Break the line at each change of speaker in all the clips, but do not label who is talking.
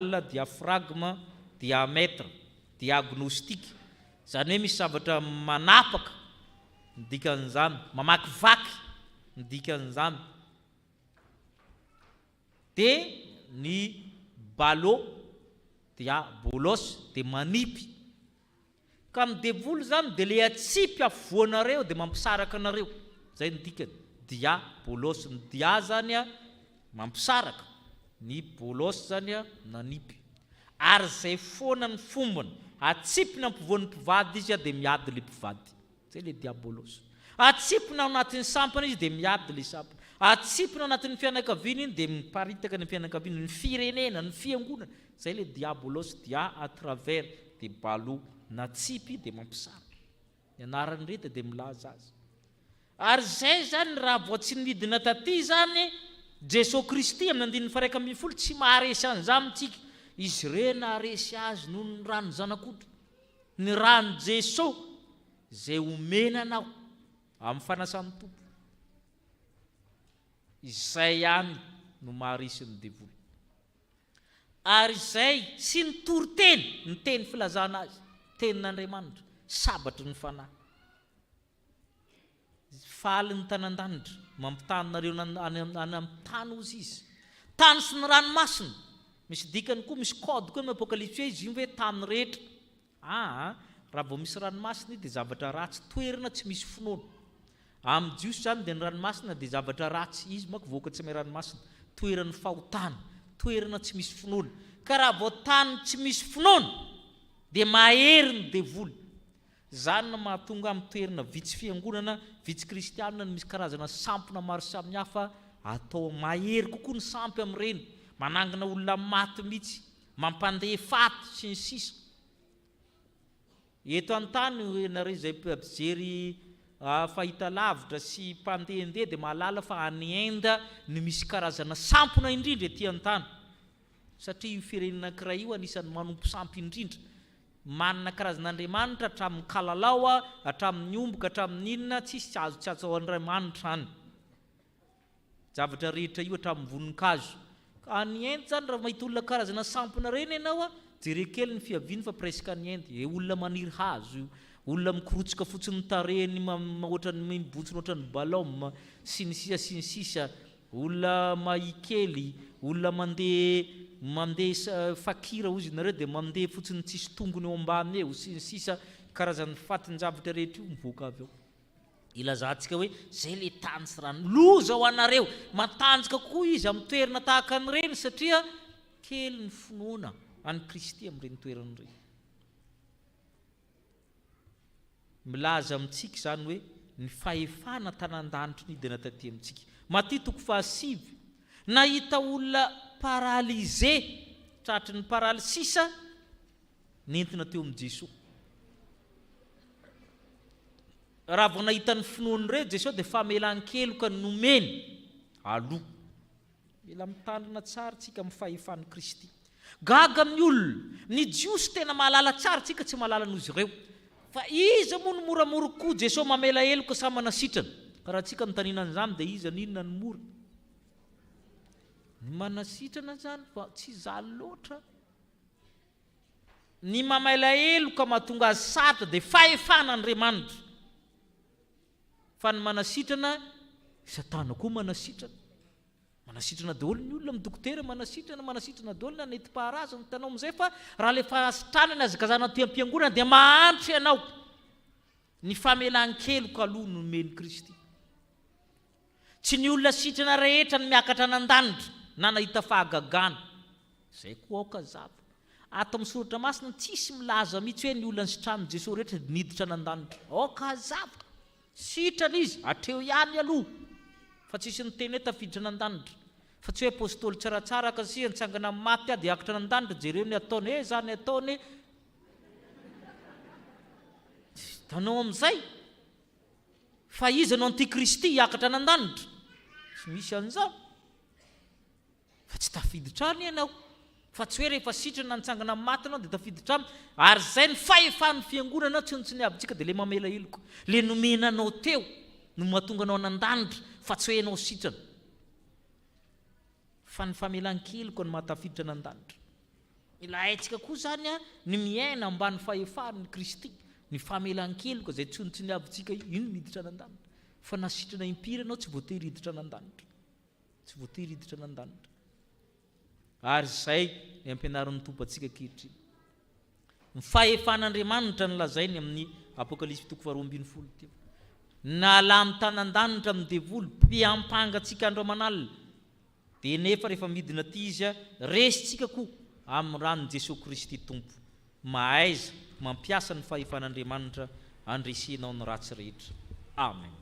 diafragma, diametra, diagnostika. Zany hoe misy zavatra manapaka, ndikan'izany, mamakivaky, ndikan'izany. De ny balo dia bolos de manipy. Ka amin'ny devoly zany de le atsipy afovoanareo de mampisaraka anareo. Zay ny dikany. Dia bolos, ny dia zany a mampisaraka, ny bolos zany a nanipy. Ary zay foana ny fombany, atsipina ampovoan'ny mpivady izy a de miady le mpivady. Zay le dia bolos. Atsipina ao anatin'ny sampana izy de miady le sampana. Atsipina ao anatin'ny fianakaviana iny de miparitaka ny fianakaviana, ny firenena, ny fiangonana. Zay le dia bolos, dia à travers de balo, natsipy de mampisaraka. Ny anarany reta de milaza azy. Ary zay zany raha vao tsy nidina taty zany Jesosy Kristy amin'ny andininy faraika ambin'ny folo tsy maharesy an'izany amitsika. Izy re naharesy azy noho ny rano zanak'otra, ny rano Jesosy zay omenanao amin'ny fanasan'ny tompo. Izay ihany no maharesy ny devoly. Ary zay sy ny toroteny, ny teny filazana azy, tenin'Andriamanitra, sabatry ny fanahy. Faly ny tanan-danitra, mampitanareo any amin'ny tany ozy izy. Tany sy ny ranomasina. Misy dikany koa, misy kody koa ny Apokalipsy izy io hoe tany rehetra. Raha vao misy ranomasina de zavatra ratsy, toerana tsy misy finoana. Amin'ny jiosy zany de ny ranomasina de zavatra ratsy, izy manko voaka tsy amin'ny ranomasina, toerany fahotana, toerana tsy misy finoana. Ka raha vao tany tsy misy finoana de mahery ny devoly. Zany no mahatonga amin'ny toerana vitsy fiangonana, vitsy kristianina misy karazana sampona maro samihafa atao mahery kokoa ny sampy amin'ireny, manangana olona maty mihitsy, mampandeha faty sy ny sisa. Eto an-tany ianareo izay mpijery fahitalavitra sy mpandehandeha de mahalala fa any Inde no misy karazana sampona indrindra ety an-tany. Satria io firenena anankiray io anisan'ny manompo sampy indrindra. Manana karazan'Andriamanitra hatramin'ny kalalao, hatramin'ny omboka, hatramin'ny inona, tsy azo ao Andriamanitra any. Zavatra rehetra io hatramin'ny voninkazo. Any Inde zany raha mahita olona karazana sampona reny ianao, jere kely ny fiaviany fa presque any Inde. Olona maniry hazo, olona mikorotsika fotsiny tarehiny, ohatrany mibotsiny ohatrany ballon, sy ny sisa, olona mahikely, olona mandeha fakira ozy nareo de mandeha fotsiny tsisy tongony eo ambany eo, sy ny sisa, karazan'ny fatin-javatra rehetra io mivoaka avy eo. Ilazantsika hoe zay le tany sy rano, loza ho anareo, matanjaka koa izy amin'ny toerana tahaka an'ireny satria kely ny finoana any Kristy amin'ireny toerana ireny. Milaza amintsika zany hoe ny fahefana tanan-danitry nidina taty amintsika. Maty 7, nahita olona paralysé, tratry ny paralysisa, nentina teo amin'ny Jesosy. Raha vao nahita ny finoany re Jesosy de famelan-keloka nomeny aloha. Mila mitandrina tsara tsika amin'ny fahefan'ny Kristy. Gaga amin'ny olona, ny jiosy tena mahalala tsara tsika tsy mahalala nozy ireo. Fa iza moa ny moramora koa Jesosy mamela heloka sa manasitrana. Karaha tsika mitanina an'izany de iza ninona ny mora. Ny manasitrana zany fa tsy zaly loatra. Ny mamela heloka mahatonga azy satra de fahefana Andriamanitra. Fa ny manasitrana, Satana koa manasitrana. Manasitrana daholo ny olona amin'ny dokotera, manasitrana daholo ny aneti-paharazana, tanao amin'izay fa raha le fahasitranana azakazana ty am-piangonana dia mahantra ianao. Ny famelan-keloka aloha no nomeny Kristy. Tsy ny olona sitrana rehetra ny miakatra nan-danitra na nahita fahagagana. Zay koa aoka zava. Ato amin'ny soratra masina tsisy milaza mihitsy hoe ny olona sitramin'i Jesosy rehetra niditra nan-danitra. Aoka zava. Sitrana izy, atreo ihany aloha. Fa tsisy ny teny hoe tafiditra nan-danitra. Fa tsy hoe apôstôly tsaratsara kasi nitsangana maty dia akatra nan-danitra, jereo ny ataony, zany ataony. Tanao amin'izay. Fa iza no antikristy hiakatra nan-danitra? Tsy misy an'izao. Fa tsy tafiditra any ianao. Fa tsy hoe rehefa sitrana nitsangana maty anao dia tafiditra aminy. Ary zay ny fahefan'ny fiangonana tsy ny avintsika dia le mamela heloka. Le nomenanao teo no mahatonga anao nan-danitra fa tsy hoe ianao sitrana. Fa ny famelan-keloka no mahatafiditra nan-danitra. ilayntsika koa zany a ny miaina ambany fahefan'ny Kristy, ny famelan-keloka zay tsontsy ny avintsika ino miditra an-danitra. Fa nasitrana impiry ianao tsy voatery hiditra an-danitra. Tsy voatery hiditra an-danitra. Ary izay ny ampianarin'ny Tompo antsika ankehitriny. Ny fahefan'Andriamanitra no lazainy amin'ny Apokalipsy 2:20 teo. Nala amin'ny tanan-danitra amin'ny devoly mpiampangatsika andro aman'alina. Dia nefa rehefa midina aty izy a resitsika koa amin'ny ranon'i Jesosy Kristy Tompo. Mahaiza mampiasa ny fahefan'Andriamanitra andresenao ny ratsy rehetra. Amen.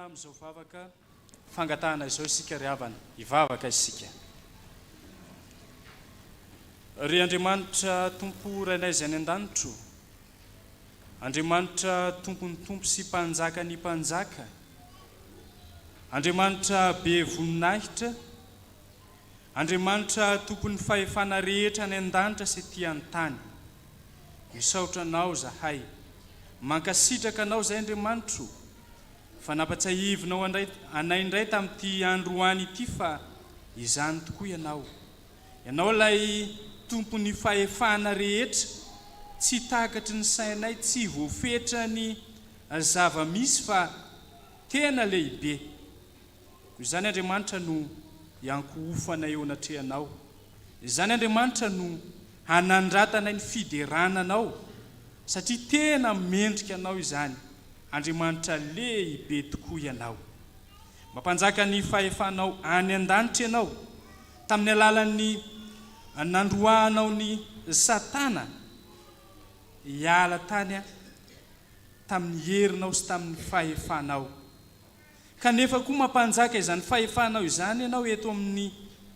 Amizao vavaka fangatahana izao isika ry havana, hivavaka isika. Ry Andriamanitra Tompo rainay izay any an-danitro, Andriamanitra Tompon'ny Tompo sy Mpanjaka ny Mpanjaka, Andriamanitra be voninahitra, Andriamanitra Tompon'ny fahefana rehetra any an-danitra sy ety an-tany. Misaotra anao zahay, mankasitraka anao zay Andriamanitro, fa nampatsahivinao anay indray tamin'ity androany ity fa izany tokoa ianao. Ianao lay Tompon'ny fahefana rehetra, tsy takatry ny sainay, tsy voafetra ny zava-misy fa tena lehibe. Izany Andriamanitra no iankohofanay eo anatrehanao. Izany Andriamanitra no hanandratanay ny fiderananao, satria tena mendrika anao izany. Andriamanitra lehibe tokoa ianao. Mampanjaka ny fahefanao any an-danitra ianao, tamin'ny alalan'ny nandroahanao ny Satana hiala tany tamin'ny herinao sy tamin'ny fahefanao. Kanefa koa mampanjaka izany fahefanao izany ianao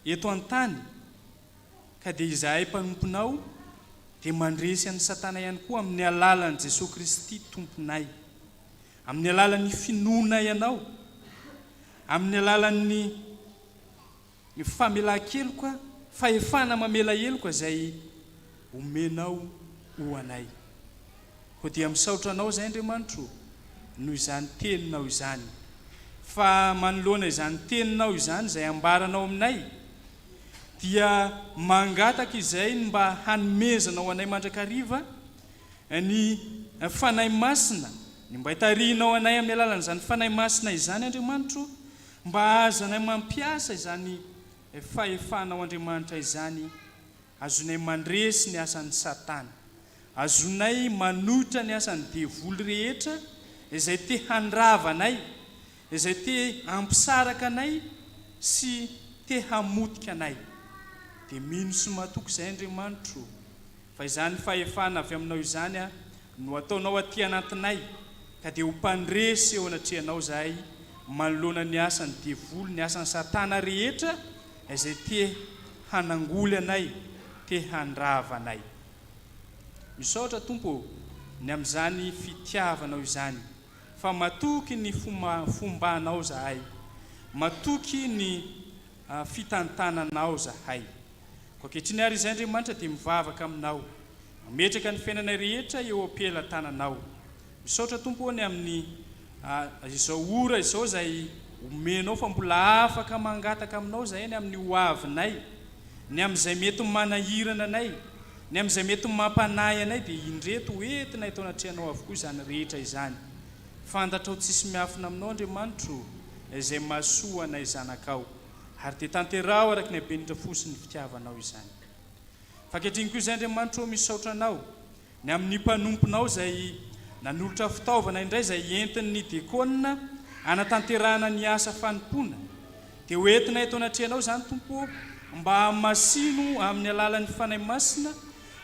eto an-tany, ka dia izahay mpanomponao dia mandresy an'ny Satana ihany koa amin'ny alalan'i Jesosy Kristy Tomponay. Amin'ny alalan'ny finoana ianao, amin'ny alalan'ny famelan-keloka, fahefana mamela heloka izay omenao ho anay. Ho dia misaotra anao izay Andriamanitro noho izany teninao izany. Fa manoloana izany teninao izany izay ambaranao aminay, dia mangataka izay mba hanomezanao anay mandrakariva ny fanahy masina, ny mba hitarihinao anay amin'ny alalan'izany fanahy masina izany Andriamanitro, mba azanay mampiasa izany fahefanao Andriamanitra izany, azonay mandresy ny asan'ny Satana, azonay manohitra ny asan'ny devoly rehetra izay te handravanay, izay te hampisaraka anay sy te hamotika anay. Dia mino sy matoky izay Andriamanitro, fa izany fahefana avy aminao izany no ataonao aty anatinay, ka dia ho mpandresy eo anatrehanao zahay manoloana ny asan'ny devoly, ny asan'ny Satana rehetra izay te hanangoly anay, te handrava anay. Misaotra Tompo ny amin'izany fitiavanao izany, fa matoky ny fombanao zahay, matoky ny fitantananao zahay. Ankehitriny ary izay Andriamanitra dia mivavaka aminao, mametraka ny fiainanay rehetra eo am-pelantananao. Misaotra Tompo ny amin'ny izao ora izao izay omenao fa mbola afaka mangataka aminao zahay ny amin'ny hoavinay, ny amin'izay mety manahirana anay, ny amin'izay mety mampanahy anay, dia indreto hoentinay tao anatrehanao avokoa izany rehetra izany. Fantatrao tsisy miafina aminao Andriamanitro izay mahasoa anay zanakao, ary dia tanterao araka ny habenitra fosiny fitiavanao izany. Ankehitriny koa izay Andriamanitro misaotra anao ny amin'ny mpanomponao izay nanolotra fitaovana indray izay entin'ny diakona anatanterahana ny asa fanompoana, dia hoentinay tao anatrehanao izany Tompo mba masino amin'ny alalan'ny fanay masina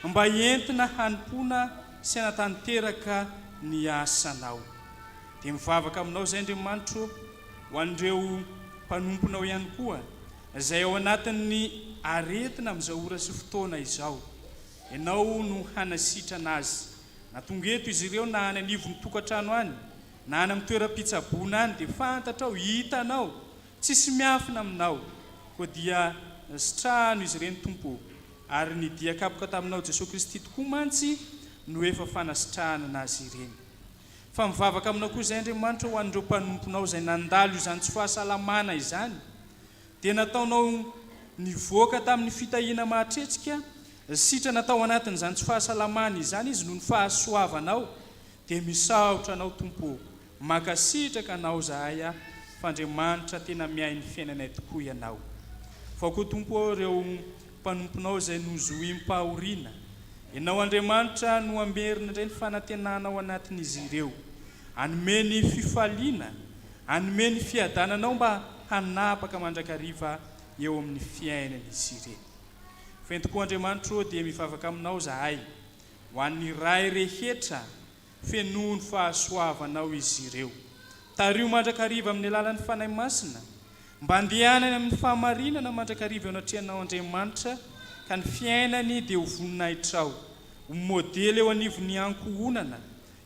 mba entina hanimpona sy anatanteraka ny asanao. Dia mivavaka aminao zay Andriamanitro ho an'ireo mpanomponao ihany koa izay ao anatin'ny aretina amin'izao ora sy fotoana izao. Ianao no hanasitrana azy. Na tonga eto izy ireo na any anivon'ny tokantrano any na any amin'ny toeram-pitsaboana any dia fantatrao, hitanao, tsisy miafina aminao, koa dia sitrahano izy ireny Tompo, ary ny diakapoka taminao Jesosy Kristy tokoa mantsy no efa fanasitrahana anazy ireny. Fa mivavaka aminao koa izay Andriamanitra ho an'ireo mpanomponao izay nandalo izany tsy fahasalamana izany, dia nataonao nivoaka tamin'ny fitahiana mahatretsika, sitra natao anatin'izany tsy fahasalamana izany izy no ny fahasoavanao, dia misaotra anao Tompo, makasitraka anao zahay fa Andriamanitra tena miay ny fiainanay tokoa ianao. Fa koa Tompo ireo mpanomponao izay nozoim-pahoriana, ianao Andriamanitra no amerina indray ny fanantenana ao anatin'izy ireo, hanome ny fifaliana, hanome ny fiadananao mba hanapaka mandrakariva eo amin'ny fiainan'izy ireny. Fento koa Andriamanitra dia mivavaka aminao zahay ho an'ny ray rehetra fenono fahasoavanao izy ireo. Tario mandrakariva amin'ny alalan'ny fanahy masina, mba andehanany amin'ny fahamarinana mandrakariva eo anatrehanao Andriamanitra, ka ny fiainany dia ho voninahitrao, ho modely eo anivon'ny ankohonana,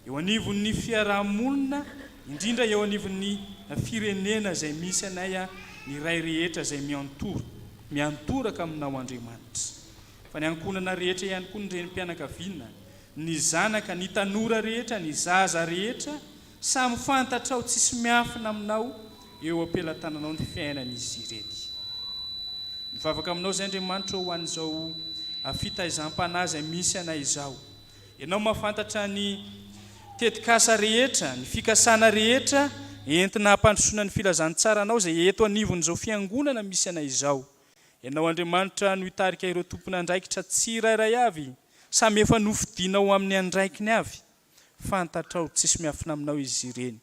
eo anivon'ny fiarahamonina, indrindra eo anivon'ny firenena izay misy anay ny ray rehetra izay miantoraka aminao Andriamanitra. Fa ny ankohonana rehetra ihany koa ny renim-pianakaviana, ny zanaka, ny tanora rehetra, ny zaza rehetra, samy fantatrao tsisy miafina aminao eo ampelantananao ny fiainan'izy ireny. Mivavaka aminao zay Andriamanitra ho an'izao fitaizam-panazy misy anay izao. Ianao mahafantatra ny tetikasa rehetra, ny fikasana rehetra entina hampandrosoana ny filazantsara anao izay eto anivon'izao fiangonana misy anay izao. Ianao Andriamanitra no hitarika ireo tompony andraikitra tsy rairay avy, samy efa nofidianao amin'ny andraikiny avy. Fantatrao tsisy miafina aminao izy ireny.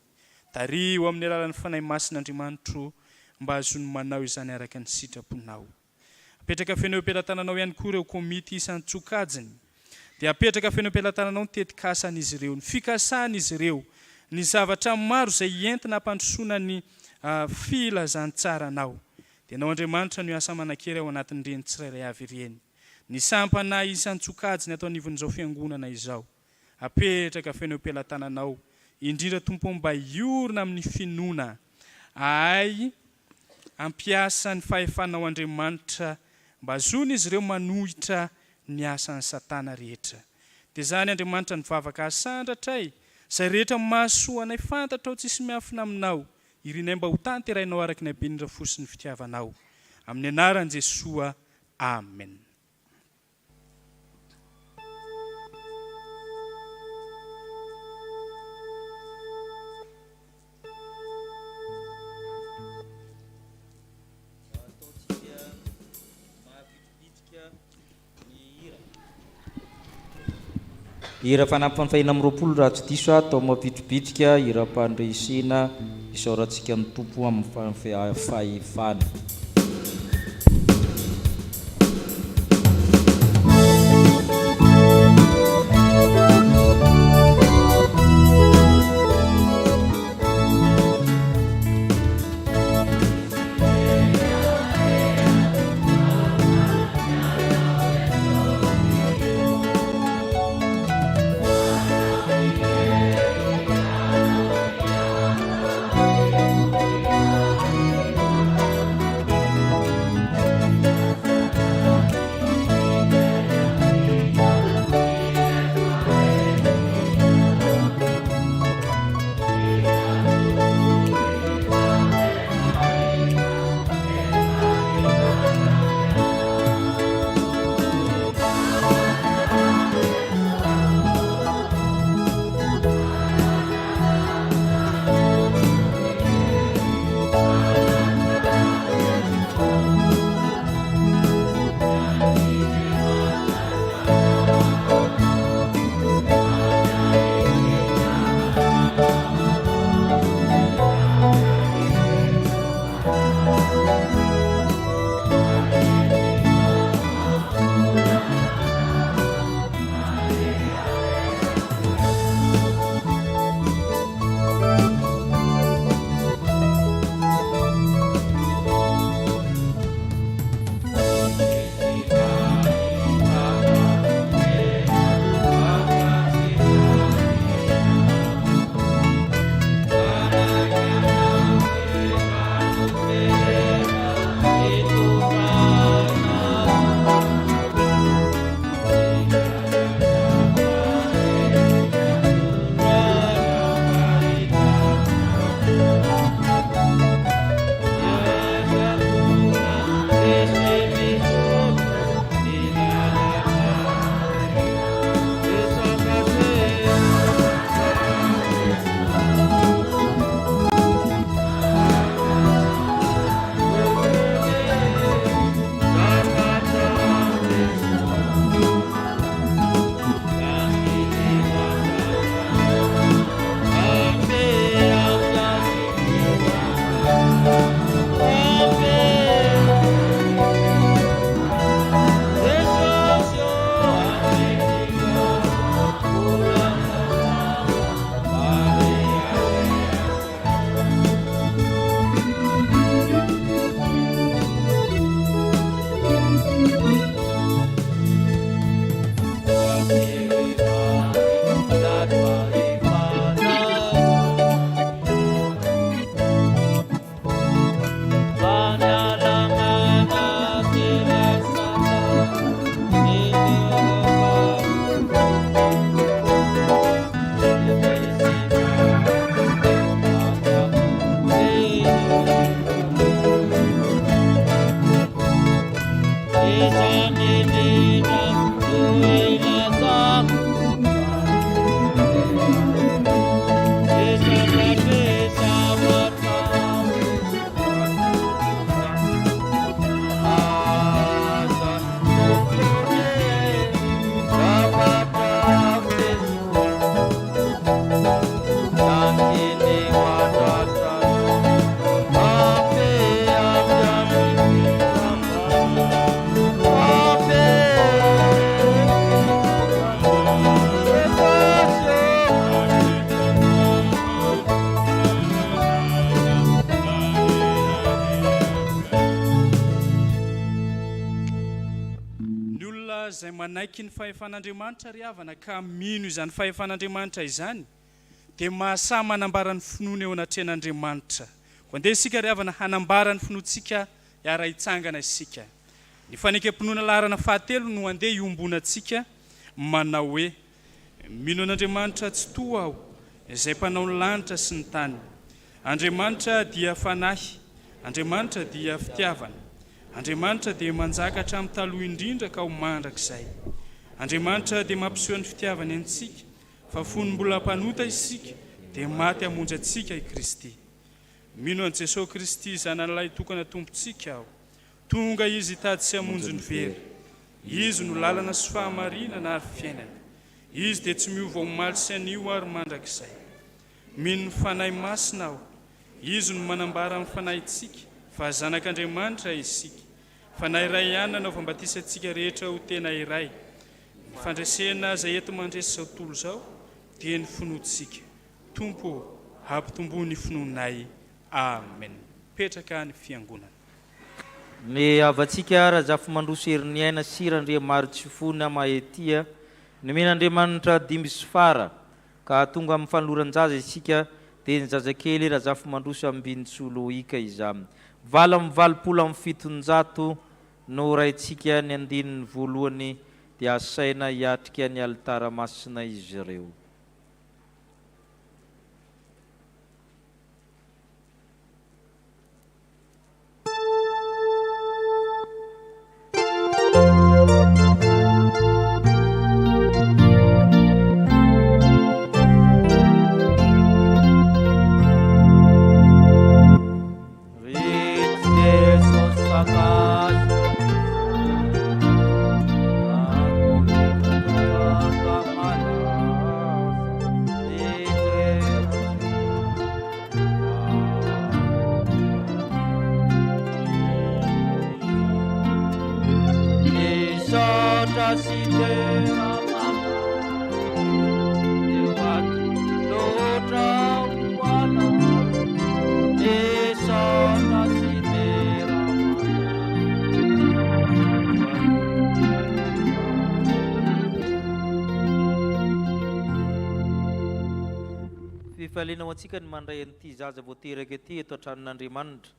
Tario amin'ny alalan'ny fanahy masina Andriamanitra mba azony manao izany araka ny sitraponao. Apetraka fenao am-pelantananao ihany koa ireo komity isan-tsokajiny, dia apetraka fenao am-pelantananao ny tetikasan'izy ireo, ny fikasan'izy ireo, ny zavatra maro izay entina hampandrosoana ny filazantsaranao. Dia ianao Andriamanitra no asa manan-kery ao anatin'ireny tsirairay avy ireny. Ny sampana isan-tsokajiny atao anivon'izao fiangonana izao, apetraka fenao am-pelantananao, indrindra Tompo mba iorina amin'ny finoana, ay ampiasa ny fahefanao Andriamanitra, mba azony izy ireo manohitra ny asan'ny Satana rehetra. Dia zany Andriamanitra nivavaka asandratray, izay rehetra mahasoanay fantatrao tsisy miafina aminao, irinay mba ho tanterainao araka ny haben'ny fosiny fitiavanao. Amin'ny anaran'i Jesosy, amen.
Hira fanampiny fahina amin'ny roapolo raha tsy diso atao mapitripitrika hiram-pandresena isaorantsika ny Tompo amin'ny Fahefany.
Zay manaiky ny fahefan'Andriamanitra ry havana ka mino izany fahefan'Andriamanitra izany dia mahasa manambara ny finoana eo anatrehan'Andriamanitra. Koa andeha isika ry havana hanambara ny finoantsika hiara hitsangana isika. Ny fanekam-pinoana laharana fahatelo no andeha iombonantsika manao hoe mino an'Andriamanitra tsy toa aho izay mpanao ny lanitra sy ny tany. Andriamanitra dia fanahy, Andriamanitra dia fitiavana. Andriamanitra dia manjaka hatramin'ny taloha indrindra ka ho mandrakizay. Andriamanitra dia mampiseho ny fitiavany antsika, fa fony mbola mpanota isika dia maty hamonjy antsika i Kristy. Mino an' Jesosy Kristy zanan'ilay tokana tompontsika aho. Tonga izy hitady sy hamonjy ny very. Izy no lalana sy fahamarinana ary fiainana. Izy dia tsy miova omaly sy anio ary mandrakizay. Mino ny fanahy masina aho. Izy no manambara amin'ny fanahitsika fa zanak'Andriamanitra isika. Fanahy iray ihany nanao fambatisa-tsika rehetra ho tena iray. Ny fandresena izay eto mandresy izao tontolo izao dia ny finoantsika. Tompo hampitombo ny finoanay. Amen. Petraka ny fiangonana.
Ny avatsika razafy mandroso herin'ny aina sirandria maro tsy fony amahetia ny men'Andriamanitra dimy sy fara ka tonga amin'ny fanoloran-jaza isika dia ny zazakely razafy mandroso ambinitsolo ika izany. Vala amin'ny valopolo amin'ny fitonjato no raintsika ny andininy voalohany dia asaina hiatrika ny alitara masina izy ireo. Fifaliana ho antsika ny mandray an'ity zaza voateraka ity eto an-tranon'Andriamanitra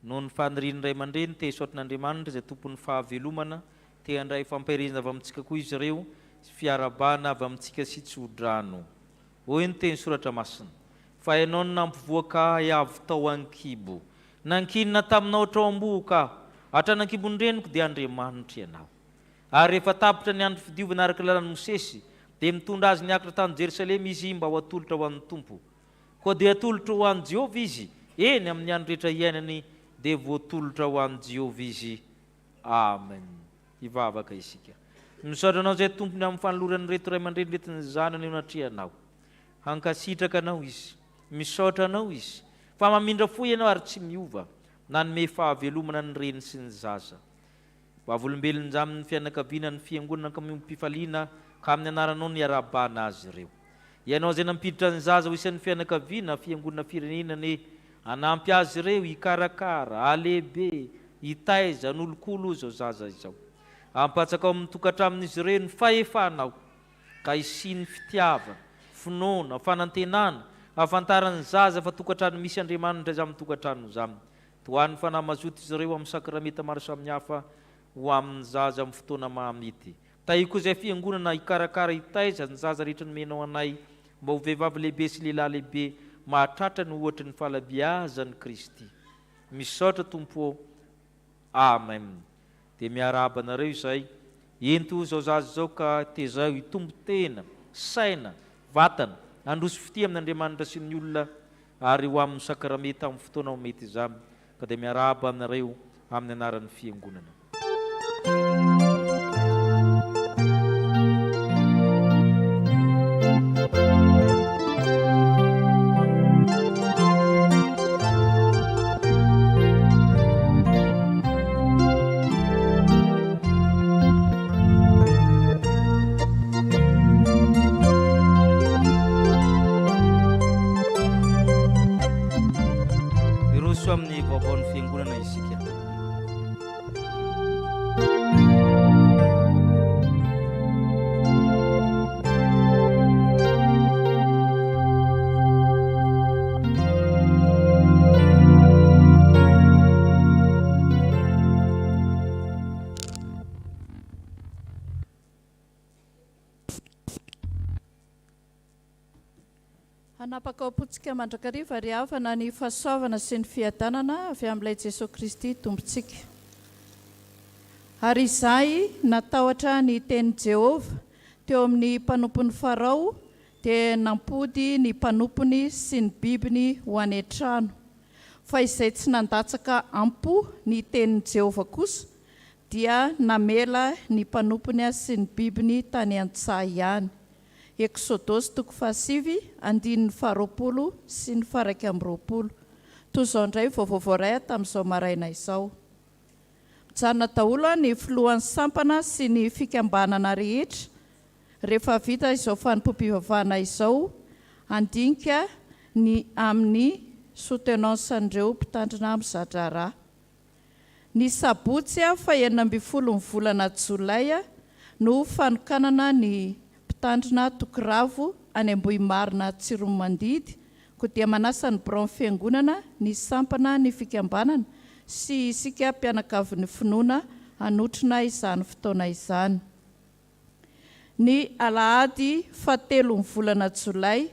noho ny faniriany ray aman-dreny te hisaotin'Andriamanitra izay tompon'ny fahavelomana te handray fampahirizana avy amintsika koa izy ireo sy fiarabana avy amintsika sy tsy hodrano. Hoy ny teny soratra masina. Fa ianao no nampivoaka avy tao ankibo, nankinina taminao hatrao am-boka, hatran'ankibony reniko dia Andriamanitra ianao. Ary rehefa tapitra ny andro fidiovana araka lalan'i Mosesy dia mitondra azy niakatra tany Jerusalema izy mba ho atolotra ho an'ny Tompo. Koa dia atolotra ho an'i Jehovah izy, eny amin'ny andro rehetra iainany dia voatolotra ho an'i Jehovah izy. Amen. Hivavaka isika. Misaotra anao izay tompony amin'ny fanoloran'ny reto ray aman-dreny retin'ny zanany eo anatrehanao. Hankasitraka anao izy, misaotra anao izy, fa mamindra foy ianao ary tsy miova, nanome fahavelomana ny reny sy ny zaza. Vavolombelony amin'ny fianakaviana ny fiangonana Mampanjaka ka amin'ny anaranao ny arabana azy ireo. Ianao izay nampiditra ny zaza ho isan'ny fianakaviana fiangonana firenenany, anampy azy ireo hikarakara, alehibe, hitaiza, n'olokolo izao zaza izao. Ampatsaka ao amin'ny tokantramin'izy ireo ny fahefanao, ka isiany fitiavana, finoana, fanantenana, ahafantarany zaza fa tokantrano misy Andriamanitra izany amin'ny tokantrano izany. Toan'ny fanahy mazoto izy ireo amin'ny sakramenta maro samihafa ho amin'ny zaza amin'ny fotoana mahamety. Tahiko izay fiangonana hikarakara hitaiza ny zaza rehetra nomenao anay mba ho vehivavy lehibe sy lehilahy lehibe mahatratra ny ohatra ny falabiazan'i Kristy. Misaotra Tompo. Amen. dia miarahaba anareo izay ento zao zazy zao ka tezao hitombo tena saina vatana androso fity amin'Andriamanitra sy ny olona ary ho amin'ny sakaramety amin'ny fotoana ho mety izany ka dia miarahaba aminareo amin'ny anaran'ny fiangonana. Amin'ny vaovaon'ny fiangonana isika.
Hanapakaopotsika mandrakariva ary avana ny fahasoavana sy ny fiadanana avy amin'ilay Jesosy Kristy tompontsika. Ary izahay natahotra ny tenin'i Jehovah teo amin'ny mpanompon'ny Farao dia nampody ny mpanompony sy ny bibiny ho any an-trano. Fa izay tsy nandatsaka ampo ny tenin'i Jehovah kosa dia namela ny mpanompony sy ny bibiny tany an-tsaha ihany. Exodosy 7:20 sy ny 1:20. Toy izao indray vaovao tamin'izao maraina izao. Mijanona daholo ny filohan'ny sampana sy ny fikambanana rehetra. Rehefa vita izao fanompoam-pivavahana izao, andinika ny amin'ny soutenance'ireo mpitandrina amin'ny zatra rà. Ny sabotsy fa 12 volana Jolay no fanokanana ny mpitandrina tokiravo any Ambohimarina Tsiromandidy, ko dia manasa ny braon fiangonana, ny sampana, ny fikambanana sy isika mpianakavin'ny finoana hanotrina izany fotoana izany. Ny Alahady 7 volana Jolay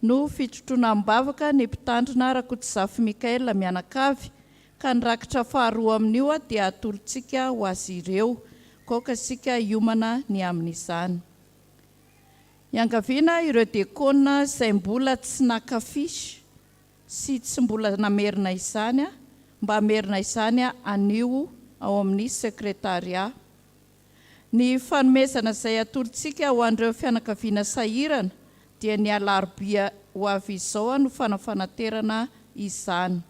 no fitrotroana-mbavaka ny mpitandrina Rakototsafy Mikaela mianakavy, ka nirakitra faharoa amin'io dia atolontsika ho azy ireo, koka sika hiomana ny amin'izany. Iangaviana ireo diakona izay mbola tsy nakafisy sy tsy mbola namerina izany, mba hamerina izany anio ao amin'ny sekretaria. Ny fanomezana izay atolontsika ho an'ireo fianakaviana sahirana dia ny alarobia ho avy izao no fanafanaterana izany.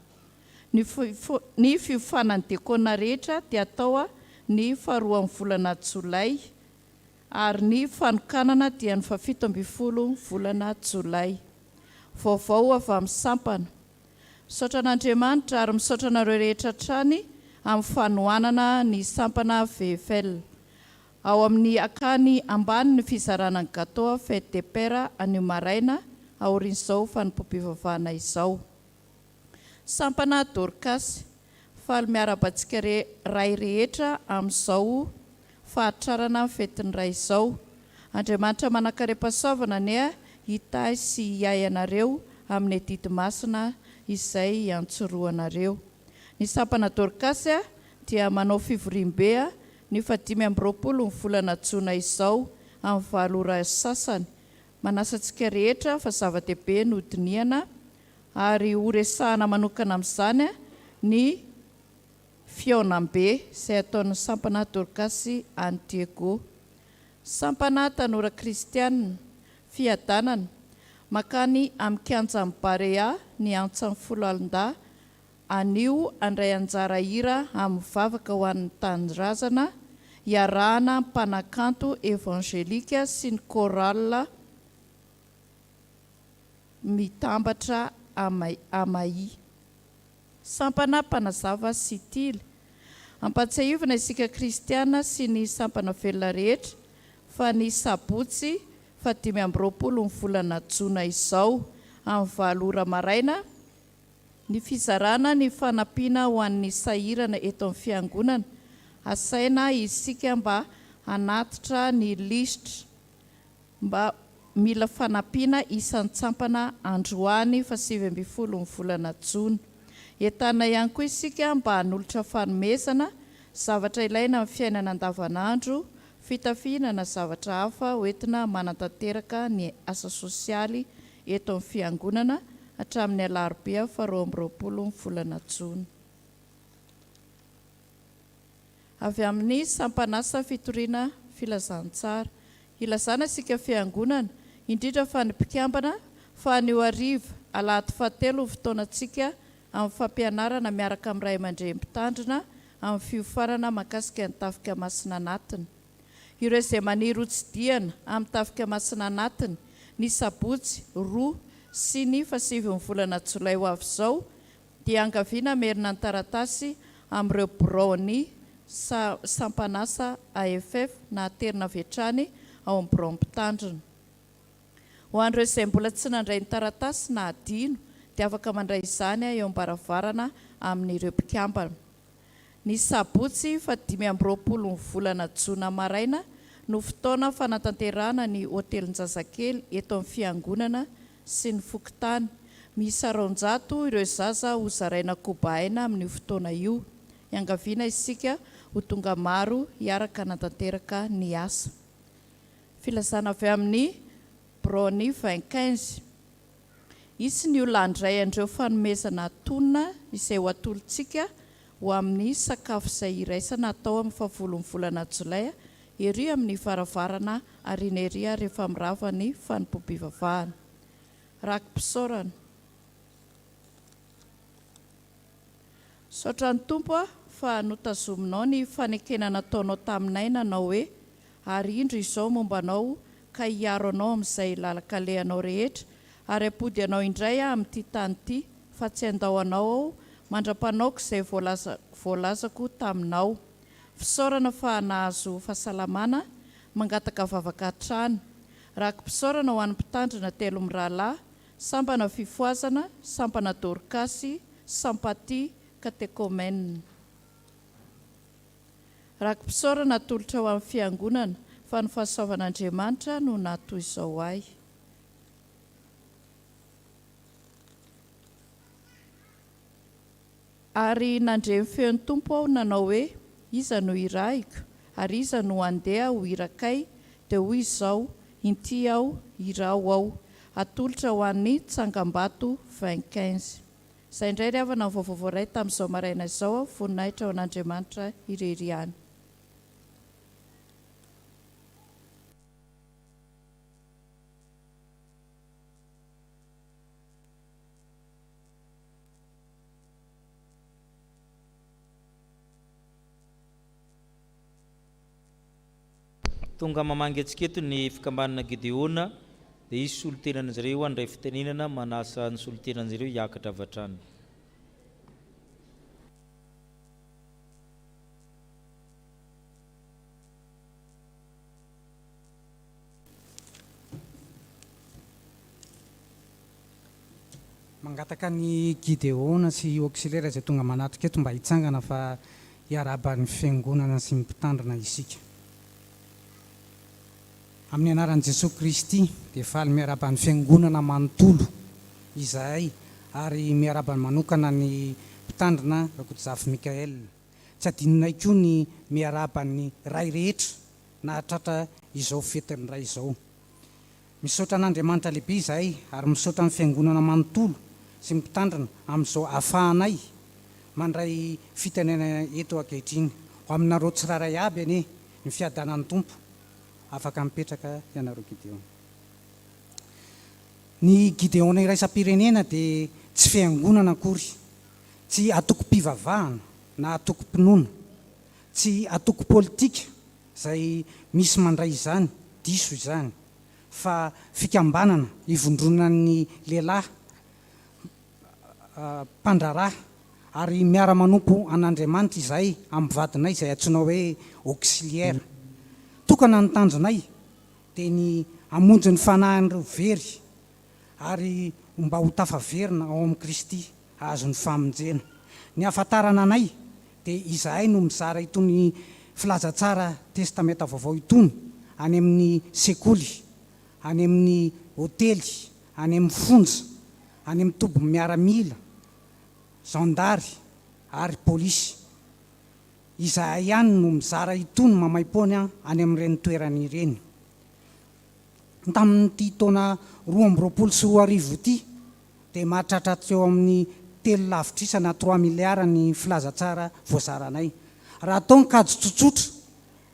Ny fiofanan'ny diakona rehetra dia atao ny 2 volana Jolay, ary ny fanokanana dia ny 17 volana Jolay. Vaovao avy amin'ny sampana. Misaotra an'Andriamanitra ary misaotra anareo rehetra trany amin'ny fanohanana ny sampana Fahefany. Ao amin'ny akany ambany ny fizarana ny gâteau fête des pères anio maraina aorian'izao fanompoam-pivavahana izao. Sampana Dorcas, faly miara-batsika ray rehetra amin'izao fahatrarana fetiny ray izao. Andriamanitra manakarepasaovana ny hitahy sy hiay anareo amin'ny didy masina izay antsoroanareo. Ny sampana Dorcas dia manao fivoriam-be ny 15 volana Jona izao amin'ny 7 ora sasany. Manasantsika rehetra fa zava-dehibe no diniana ary horesahana manokana amin'izany ny fionam-be izay ataon'ny sampana Dorcas any Diego. Sampana tanora kristianina fiadanana makany amin'ny kianja amin'ny Barea ny antsan'ny 10 anio andray anjara hira amin'ny vavaka ho an'ny tanindrazana, iarahana mpanakanto evangelika sy ny korala mitambatra amai. Sampana mpanazava sy tily. Ampatsiahivana isika kristiana sy ny sampana velona rehetra fa ny sabotsy 15 volana Jona izao amin'ny 7 ora maraina ny fizarana ny fanampiana ho an'ny sahirana eto amin'ny fiangonana. Asaina isika mba hanatitra ny listra mba mila fanampiana isan'ny sampana androany 17 volana Jona. Entana ihany koa isika mba hanolotra fanomezana zavatra ilaina amin'ny fiainana andavanandro, fitafihinana zavatra hafa hoentina manatanteraka ny asa sosialy eto amin'ny fiangonana hatramin'ny alarobia 22 volana Jona. Avy amin'ny sampanasa fitoriana filazantsara. Ilazana isika fiangonana, indrindra fa ny mpikambana, fa ny hariva Alahady 7 fotoanantsika amin'ny fampianarana miaraka amin'ny ray aman-dreny mpitandrina amin'ny fiofanana mahakasika ny tafika masina anatiny. Ireo izay maniry ho tsidiana amin'ny tafika masina anatiny ny sabotsy 2 sy ny 7 volana Jolay ho avy izao dia angaviana merina ny taratasy amin'ireo braony sampanasa AFF na aterina vetrany ao amin'ny brao mpitandrina. Ho an'ireo izay mbola tsy nandray ny taratasy na adino dia afaka mandray izany eo am-baravarana amin'ireo mpikambana. Ny sabotsy 25 volana Jona maraina no fotoana fanatanterahana ny hotelinjazakely eto amin'ny fiangonana sy ny fokotany. Miisa 200 ireo zaza ho zaraina kobaina amin'ny fotoana io. Iangaviana isika ho tonga maro hiaraka natanteraka ny asa. Filazana avy amin'ny braony 25. Isy ny olandray andreo fanomezana tonina izay ho atolontsika ho amin'ny sakafo izay iraisana atao amin'ny 10 volana Jolay ery amin'ny varavarana arineria rehefa mirava ny Fanompoam-pivavahana. Rakim-pisaorana. Saotra ny Tompo fa notazominao ny fanekena nataonao taminay nanao hoe ary indro izao mombanao ka hiaro anao amin'izay lalakalehanao rehetra ary apody anao indray amin'ity tany ity fa tsy andao anao ao mandra-panaoko izay voalazako taminao. Fisaorana fa nahazo fahasalamana mangataka vavaka hatrany. Rakim-pisaorana ho an'ny mpitandrina 3 mirahalahy, sampana fifoazana, sampana dorkasy, sampaty katekomena. Rakim-pisaorana atolotra ho amin'ny fiangonana fa ny fahasoavan'Andriamanitra no natoy izao ahy. Ary nandremy feon'ny Tompo aho nanao hoe iza no irahiko ary iza no andeha ho irakay dia hoy izao inty aho irao ao atolotra ho an'ny tsangambato 25. Izay indray ry havana ny vaovao iray tamin'izao maraina izao aho voninahitra ao an'Andriamanitra irery any.
Tonga mamangy antsika eto ny fikambanana Jona dia isy solotenan'izareo andray fitenenana manasa ny solotenan'izareo hiakatra avy hatrany.
Mangataka ny Jona sy auxiliaire izay tonga manatrika eto mba hitsangana fa hiaraban'ny fiangonana sy mpitandrina isika. Amin'ny anaran'i Jesosy Kristy dia faly miaraban'ny fiangonana manontolo izahay ary miaraban'ny manokana ny mpitandrina Rakotojafy Mikael. Tsy adinonay koa ny miaraban'ny ray rehetra na hatratra izao fetin'ny ray izao. Misaotra an'Andriamanitra lehibe izahay ary misaotra amin'ny fiangonana manontolo sy mpitandrina amin'izao ahafahanay mandray fitenenana eto ankehitriny. Ho aminareo tsiraray aby anie ny fiadanan'ny Tompo. Afaka mipetraka ianareo Gideona. Ny Gideona iraisam-pirenena dia tsy fiangonana akory, tsy atoko-pivavahana na atoko-pinoana, tsy atoko politika izay misy mandray izany, diso izany, fa fikambanana ivondronan'ny lehilahy mpandraraha ary miara-manompo an'Andriamanitra izahay amin'ny vadinay izay antsoina hoe auxiliaire. Tokana ny tanjonay dia ny hamonjy ny fanahin'ireo very ary mba ho tafaverina ao amin'ny Kristy azo ny famonjena. Ny ahafantarana anay dia izahay no mizara itony filazatsara testamenta vaovao itony any amin'ny sekoly, any amin'ny hotely, any amin'ny fonja, any amin'ny toby miaramila, zandary ary polisy. izahay ihany no mizara itony mamay-pony any amin'ireny toerana ireny. Tamin'ity taona 2024 ity dia mahatratratra eo amin'ny 3 lavitra na 3 miliara ny filazatsara voazaranay. Raha atao ny kajy tsotsotra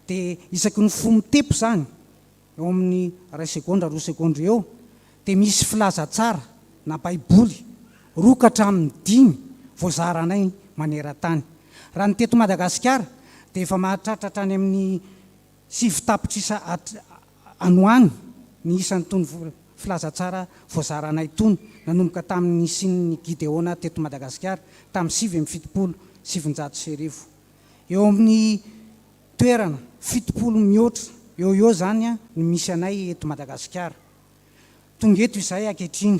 dia isaky ny fomitepo zany eo amin'ny 2 segondra 2 segondra eo dia misy filazatsara na baiboly 2-5 voazaranay maneran-tany. Raha ny teto Madagasikara dia efa mahatratratra any amin'ny 7 tapitrisa anoany ny isan'ny tony filazatsara voazaranay tony nanomboka tamin'ny sin'ny Gideona teto Madagasikara tamin'ny 770 eo amin'ny toerana 70 mihoatra eo zany no misy anay eto Madagasikara. Tonga eto izahay ankehitriny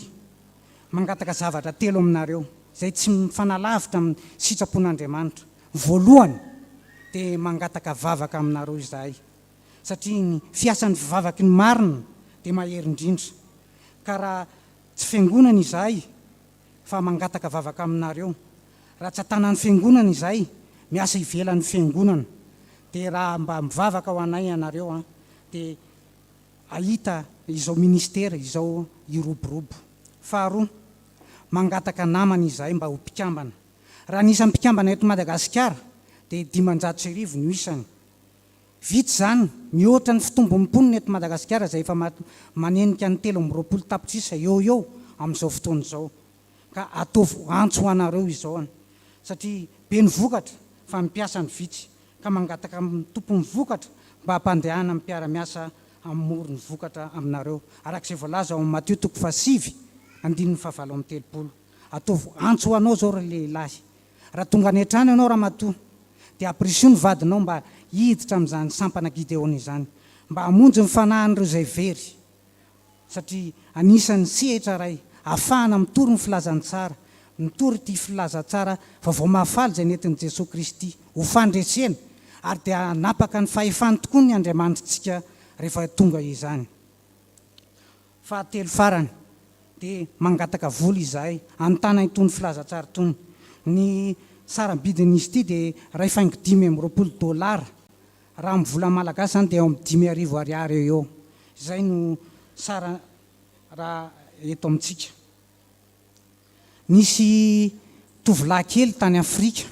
mangataka zavatra 3 aminareo izay tsy mifanalavitra amin'ny sitrapon'Andriamanitra. Voalohany dia mangataka vavaka aminareo izahay satria ny fiasan'ny vavaky ny marina dia mahery indrindra. Ka raha tsy fiangonana izahay fa mangataka vavaka aminareo, raha tsy hatanany fiangonana izahay miasa ivelan'ny fiangonana, dia raha mba mivavaka ho anay ianareo dia ahita izao ministera izao iroborobo. Faharoa, mangataka namana izahay mba ho mpikambana. Raha nisan'ny mpikambana eto Madagasikara dia 500 no isany. Vitsy zany mihoatra ny fitombon'ny mponina eto Madagasikara izay efa manenika ny 320 tapitrisa eo amin'izao fotoana izao. Ka ataovy antso ho anareo izao satria be ny vokatra fa mipiasa ny vitsy. Ka mangataka amin'ny tompon'ny vokatra mba hampandehana amin'ny mpiara-miasa amin'ny ny vokatra aminareo. Arak'izay voalaza ao amin'ny Mateo 7:7-30. Ataovy antso ho anao zao ra lehilahy. Raha tonga any an-trano ianao raha matoa dia aprisio ny vadinao mba hiditra amin'izany sampana Gideona izany, mba hamonjy ny fanahin'ireo izay very satria anisan'ny sehatra ray ahafahana mitory ny filazantsara, mitory ity filazatsara vaovao mahafaly izay nentin'i Jesosy Kristy ho fandresena ary dia hanapaka ny fahefany tokoa ny Andriamanitritsika rehefa tonga izany. Fahatelo farany dia mangataka vola izahay anontana itony filazatsara itony. Ny sarabidin'izy ity dia $520. Raha amin'ny vola malagasy zany dia eo amin'ny 5,000 ariary eo. Izay no sara raha eto amintsika. Nisy tovolahy kely tany Afrika,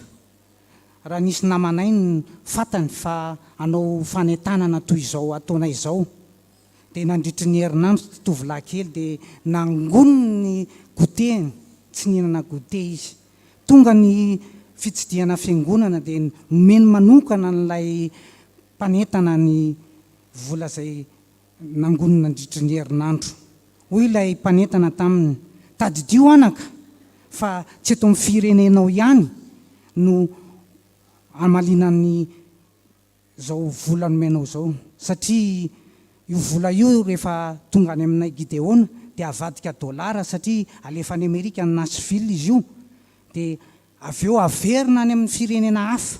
raha nisy namanay ny fatany fa anao fanentanana toy izao ataonay izao, dia nandritry ny herinandro ty tovolahy kely dia nangono ny goteny, tsy nihinana gote izy. Tonga ny fitsidiana fiangonana dia nomeny manokana n'ilay mpanentana ny vola izay nangono nandritry ny herinandro. Hoy ilay mpanentana taminy, tadidio anaka fa tsy eto amin'ny firenenao ihany no amalinan'ny zao vola nomenao zao, satria io vola io rehefa tonga any aminay Gideona dia avadika $, satria alefa any Amerika ny Nashville izy io, dia avy eo averina any amin'ny firenena hafa,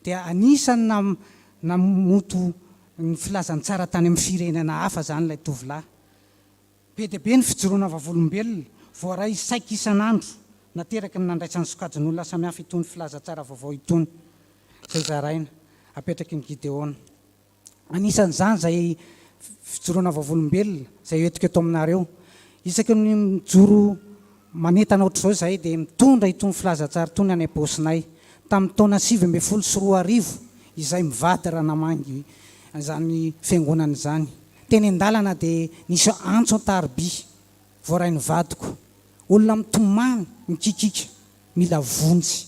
dia anisany namoto ny filazantsara tany amin'ny firenena hafa zany ilay tovolahy. Be dia be ny fijoroana vavolombelona, voaray saika isan'andro nateraky ny nandraisa ny sokajin'olona samihafa itony filazantsara vaovao itony. Izay zaraina apetraky ny Gideona. Anisan'izany izay fijoroana vavolombelona izay entiko eto aminareo. Isaky ny mijoro manentana ohatr'izao izahay dia mitondra itony filazantsara itony any am-paosinay. Tamin'ny taona 2012 izay mivady ranamangy izany fiangonana izany. Teny an-dalana dia nisy antso an-tariby voaray ny vadiko. Olona mitomany mikikika mila vonjy.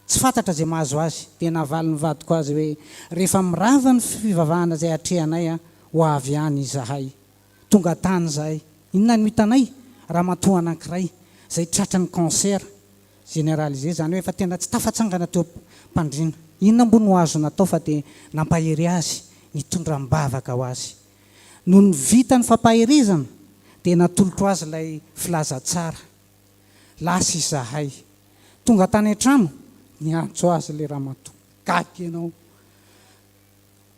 Tsy fantatra izay mahazo azy dia navaly ny vadiko azy hoe rehefa mirava ny fivavahana izay atrehanay ho avy any izahay. Tonga tany izahay. Inona no hitanay? Ramatoa anankiray izay tratra ny cancer généralisé, zany hoe efa tena tsy tafatsangana teo mpandriana. Inona mbo no azo natao fa dia nampahery azy nitondram-bavaka ho azy. Noho ny vita ny fampaherizana dia natolotra azy ilay filazatsara. Lasa izahay. Tonga tany an-trano niantso azy ilay ramatoa. Gaga ianao.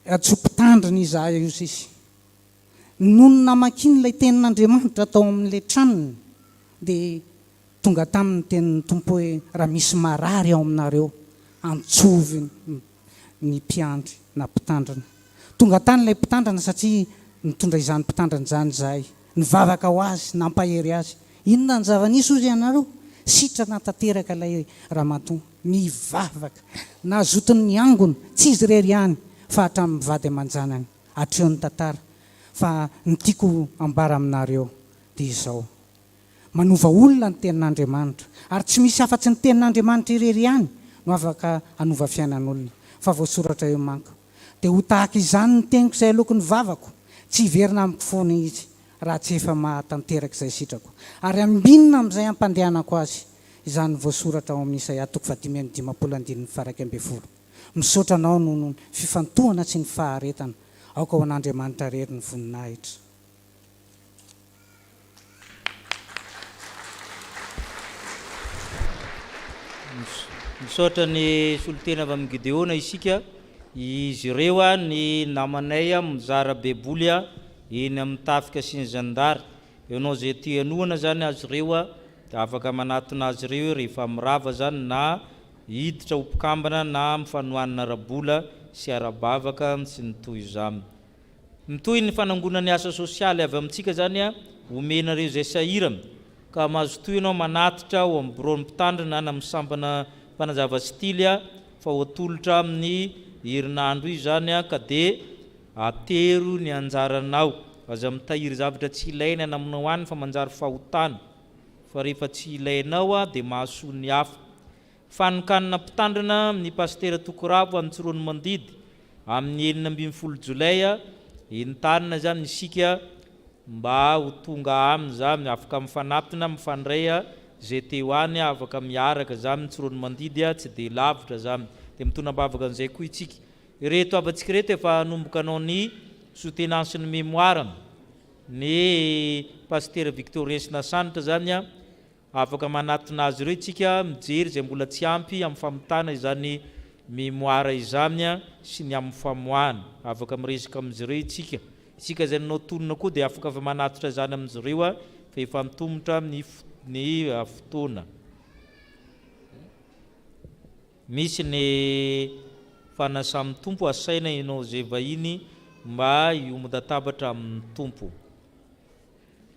Atsopitandriny izahay io sisy. Noho ny namakiny ilay tenin'Andriamanitra atao amin'ilay tranony dia tonga tamin'ny tenin'ny Tompo hoe raha misy marary ao aminareo, antsoviny ny mpiandry na mpitandrana. Tonga tany ilay mpitandrana satria nitondra izany mpitandrana zany zahay, nivavaka ho azy, nampahery azy. Inona ny zava-nisy ozy ianareo? Sitrana tanteraka ilay ramatoa, mivavaka, nazotony ny angony, tsy izy rery ihany fa hatramin'ny vady aman-janany, hatreo ny tantara. Fa ny tiako ambara aminareo dia izao: manova olona ny tenin'Andriamanitra, ary tsy misy afa-tsy ny tenin'Andriamanitra irery ihany no afaka hanova fiainan'olona. Fa voasoratra eo manko, dia ho tahaka izany ny teniko izay aloko ny vavako, tsy hiverina amin'ny foana izy raha tsy efa mahatanteraka izay sitrako. Ary ambinina amin'izay ampandehanako azy, izany voasoratra ao amin'ny Isaia 5:12. Misaotra anao noho ny fifantohana sy ny faharetana, aoka ho an'Andriamanitra rery ny voninahitra.
Misaotra ny solotena avy amin'ny Gideona isika. Izy ireo ny namanay mizara beboly eny amin'ny tafika sy ny zandary. Ianao zay ty anoana zany azy ireo dia afaka manatona azy ireo rehefa mirava zany, na hiditra ho mpikambana, na mifanohanana rabola sy arabavaka sy ny toy izany. Mitoy ny fanangonany asa sosialy avy amintsika zany omenareo zay sahirana, ka mahazo toy ianao manatitra ho amin'ny bureau mpitandrina na misambana mpanazava stily fa ho atolotra amin'ny herinandro io zany ka dia atero ny anjaranao, aza mitahiry zavatra tsy ilaina naminao any fa manjary fahotana, fa rehefa tsy ilainao dia mahasoa ny hafa. Fanokanana mpitandrina ny pastera Tokoravo antsirony Mandidy amin'ny 9 Jolay entanina zany isika mba ho tonga aminy zany, afaka mifanatona mifandray zay teo any, afaka miaraka zany ntsirony Mandidy tsy dia lavitra zany, dia mitona-bavaka an'izay koa itsika. Ireto avantsika reto efa nomboka anao ny soutenance ny mémoire ny pastera Victorien sy Nasanitra zany, afaka manatona azy ireo itsika mijery zay mbola tsy ampy amin'ny famitana izany mémoire izany sy ny amin'ny famoahana, afaka miresaka amin'izy ireo itsika. Isika zay nanao tonona koa dia afaka fa manatitra zany amin'izy ireo fa efa mitombotra ny fotoana. Misy ny fanasamy tompo, asaina ianao zay vahiny mba iomodatabatra amin'ny tompo.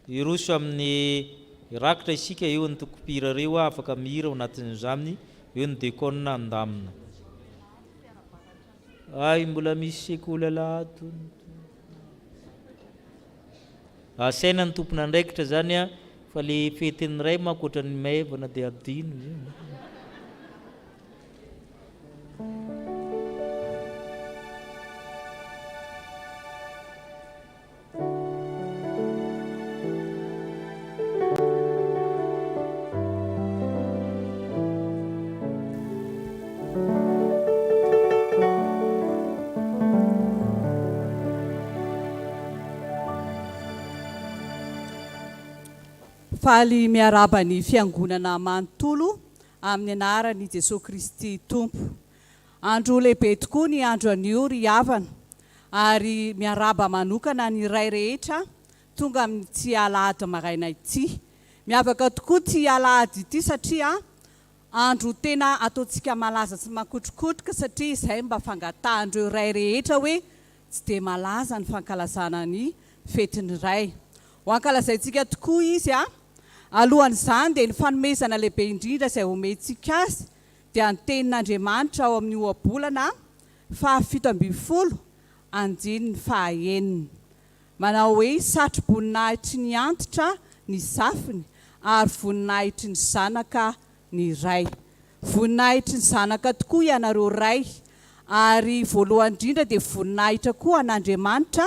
Iroso amin'ny rakitra isika eo ny tokopira reo afaka mihira ao anatin'izany, eo ny dekona andamina. Ay mbola misy sekoly alato. Asaina ny tompona andraikitra zany fa le fetin'ny ray makoatra ny maivana dia adino.
Faly miaraba ny fiangonana manontolo amin'ny anaran'i Jesosy Kristy Tompo. Andro lehibe tokoa ny andro anio ry havana, ary miaraba manokana ny ray rehetra tonga amin'ny tia Alahady maraina ity. Miavaka tokoa tia Alahady ity satria andro tena ataontsika malaza sy makotrokotroka, satria izay mba fangatahandreo ray rehetra hoe tsy dia malaza ny fankalazana ny fetiny ray. Ho ankalazaintsika tokoa izy alohan'izany dia ny fanomezana lehibe indrindra izay omentsika azy dia ny tenin'Andriamanitra ao amin'ny ohabolana 17 andininy 9. Manao hoe satro-boninahitry ny antitra ny zafiny ary voninahitry ny zanaka ny ray. Voninahitry ny zanaka tokoa ianareo ray, ary voalohany indrindra dia voninahitra koa an'Andriamanitra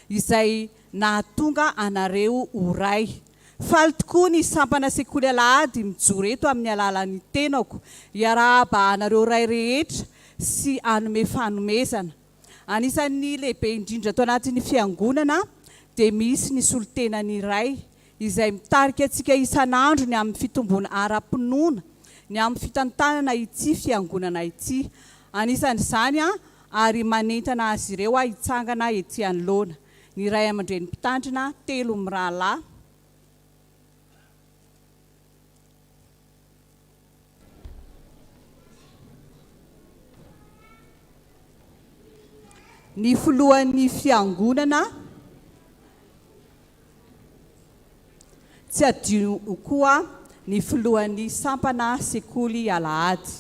izay nahatonga anareo ho ray. Faly tokoa ny sampana sekoly Alahady mijoro eto amin'ny alalan'ny tenako, hiarahaba anareo ray rehetra sy anome fanomezana. Anisan'ny lehibe indrindra ato anatin'ny fiangonana dia misy ny solotenany ray izay mitarika antsika isan'andro ny amin'ny fitombona ara-pinoana, ny amin'ny fitantanana ity fiangonana ity. Anisan'izany ary manentana azy ireo hitsangana ety anoloana. Ny ray aman-dreny mpitandrina 3 mirahalahy. ny filohan'ny fiangonana tsy adino koa ny filohan'ny sampana sekoly Alahady.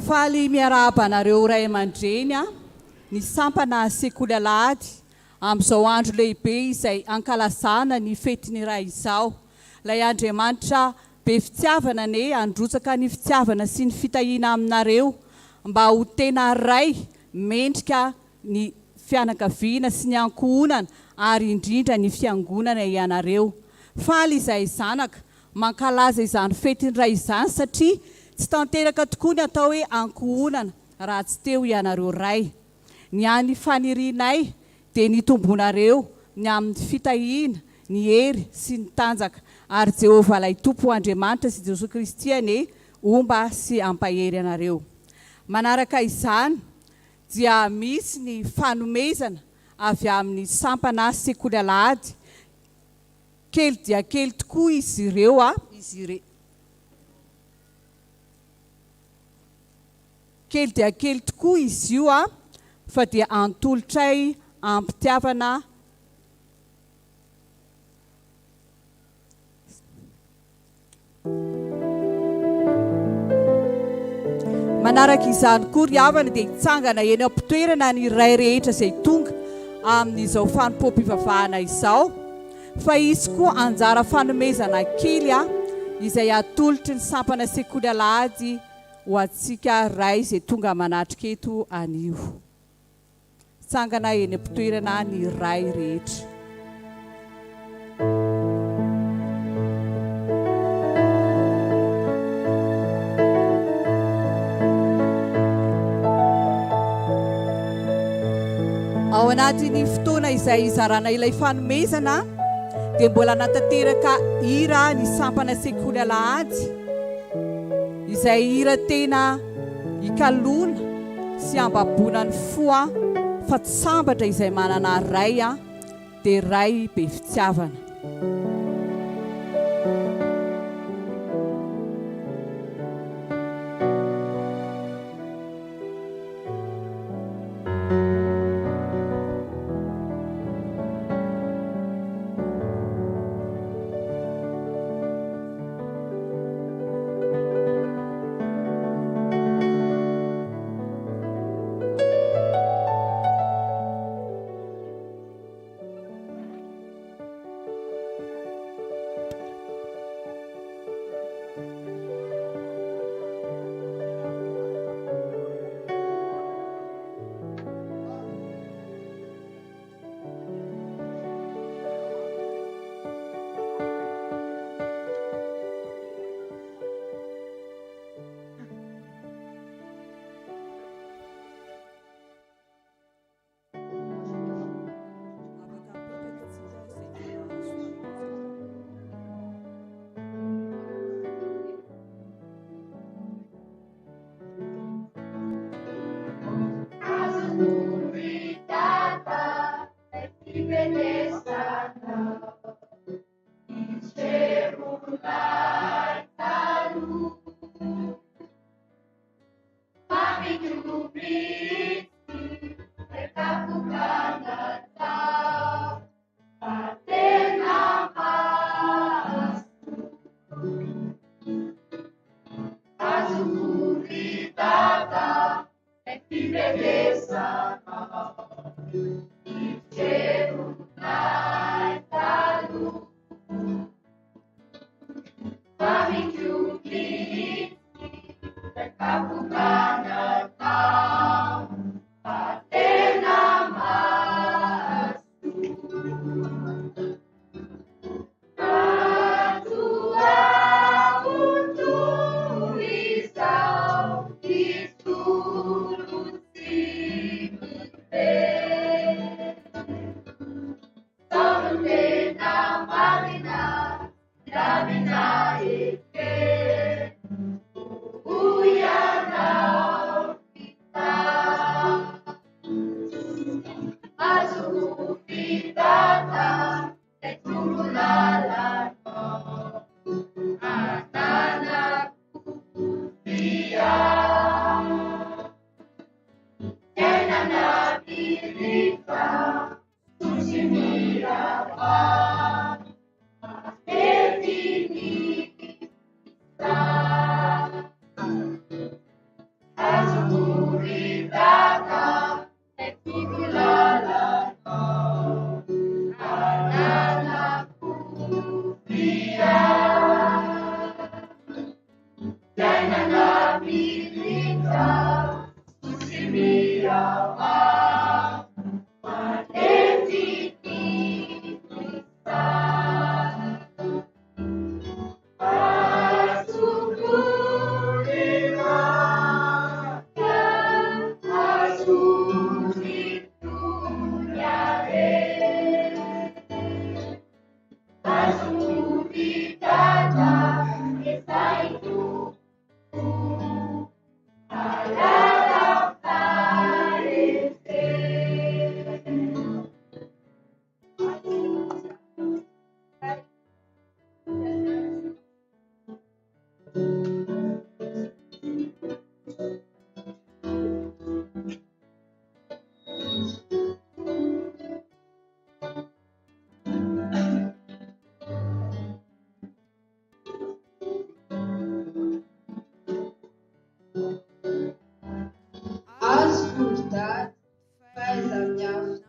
Faly miarabanareo ray aman-dreny ny sampana sekoly Alahady amin'izao andro lehibe izay ankalazana ny fetiny iray izao. Lay Andriamanitra be fitiavana ne androtsaka ny fitiavana sy ny fitahiana aminareo mba ho tena ray mendrika ny fianakaviana sy ny ankohonana ary indrindra ny fiangonana ianareo. Faly izay zanaka mankalaza izany fetiny iray izany satria tsy tanteraka tokoa ny atao hoe ankohonana raha tsy teo ianareo ray. Ny any fanirinay dia ny tombonareo ny amin'ny fitahiana, ny hery sy ny tanjaka. Ary Jehovah lay Tompo Andriamanitra sy Jesosy Kristy ane omba sy ampahery anareo. Manaraka izany dia misy ny fanomezana avy amin'ny sampana sekoly Alahady. Kely dia kely tokoa izy ireo kely dia kely tokoa izy io fa dia antolotray ampitiavana manaraka izany koa ry havana dia hitsangana eny am-pitoerana ny ray rehetra izay tonga amin'izao fanompoam-pivavahana izao, fa izy koa anjara fanomezana kely izay atolotry ny sampana sekoly Alahady ho antsika ray izay tonga manatrika eto anio. Hitsangana eny am-pitoerana ny ray rehetra. Ao anatin'ny fotoana izay izarana ilay fanomezana dia mbola natateraka hira ny sampana sekoly Alahady izay hira tena hikalona sy ambabona ny foa fa tsy sambatra izay manana ray dia ray be fitiavana.
Uyana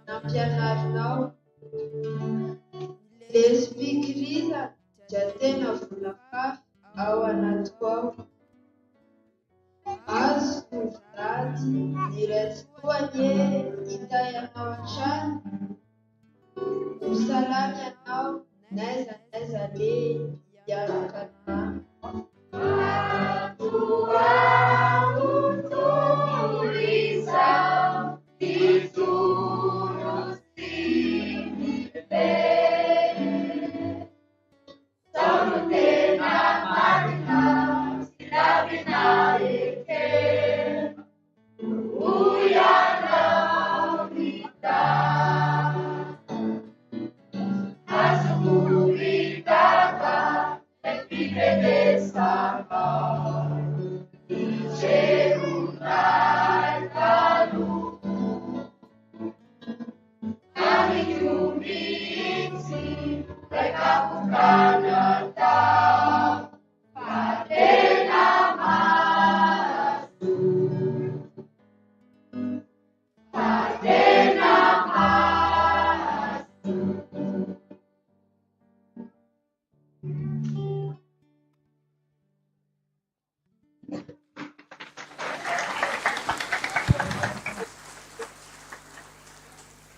Nampianarinao le spikirizana dia tena volafafy ao anatiko ao. Azo tovolaty ireto-toanye hita ianao an-trano. Ho salamy ianao n'aiza n'aiza le hiaraka anao.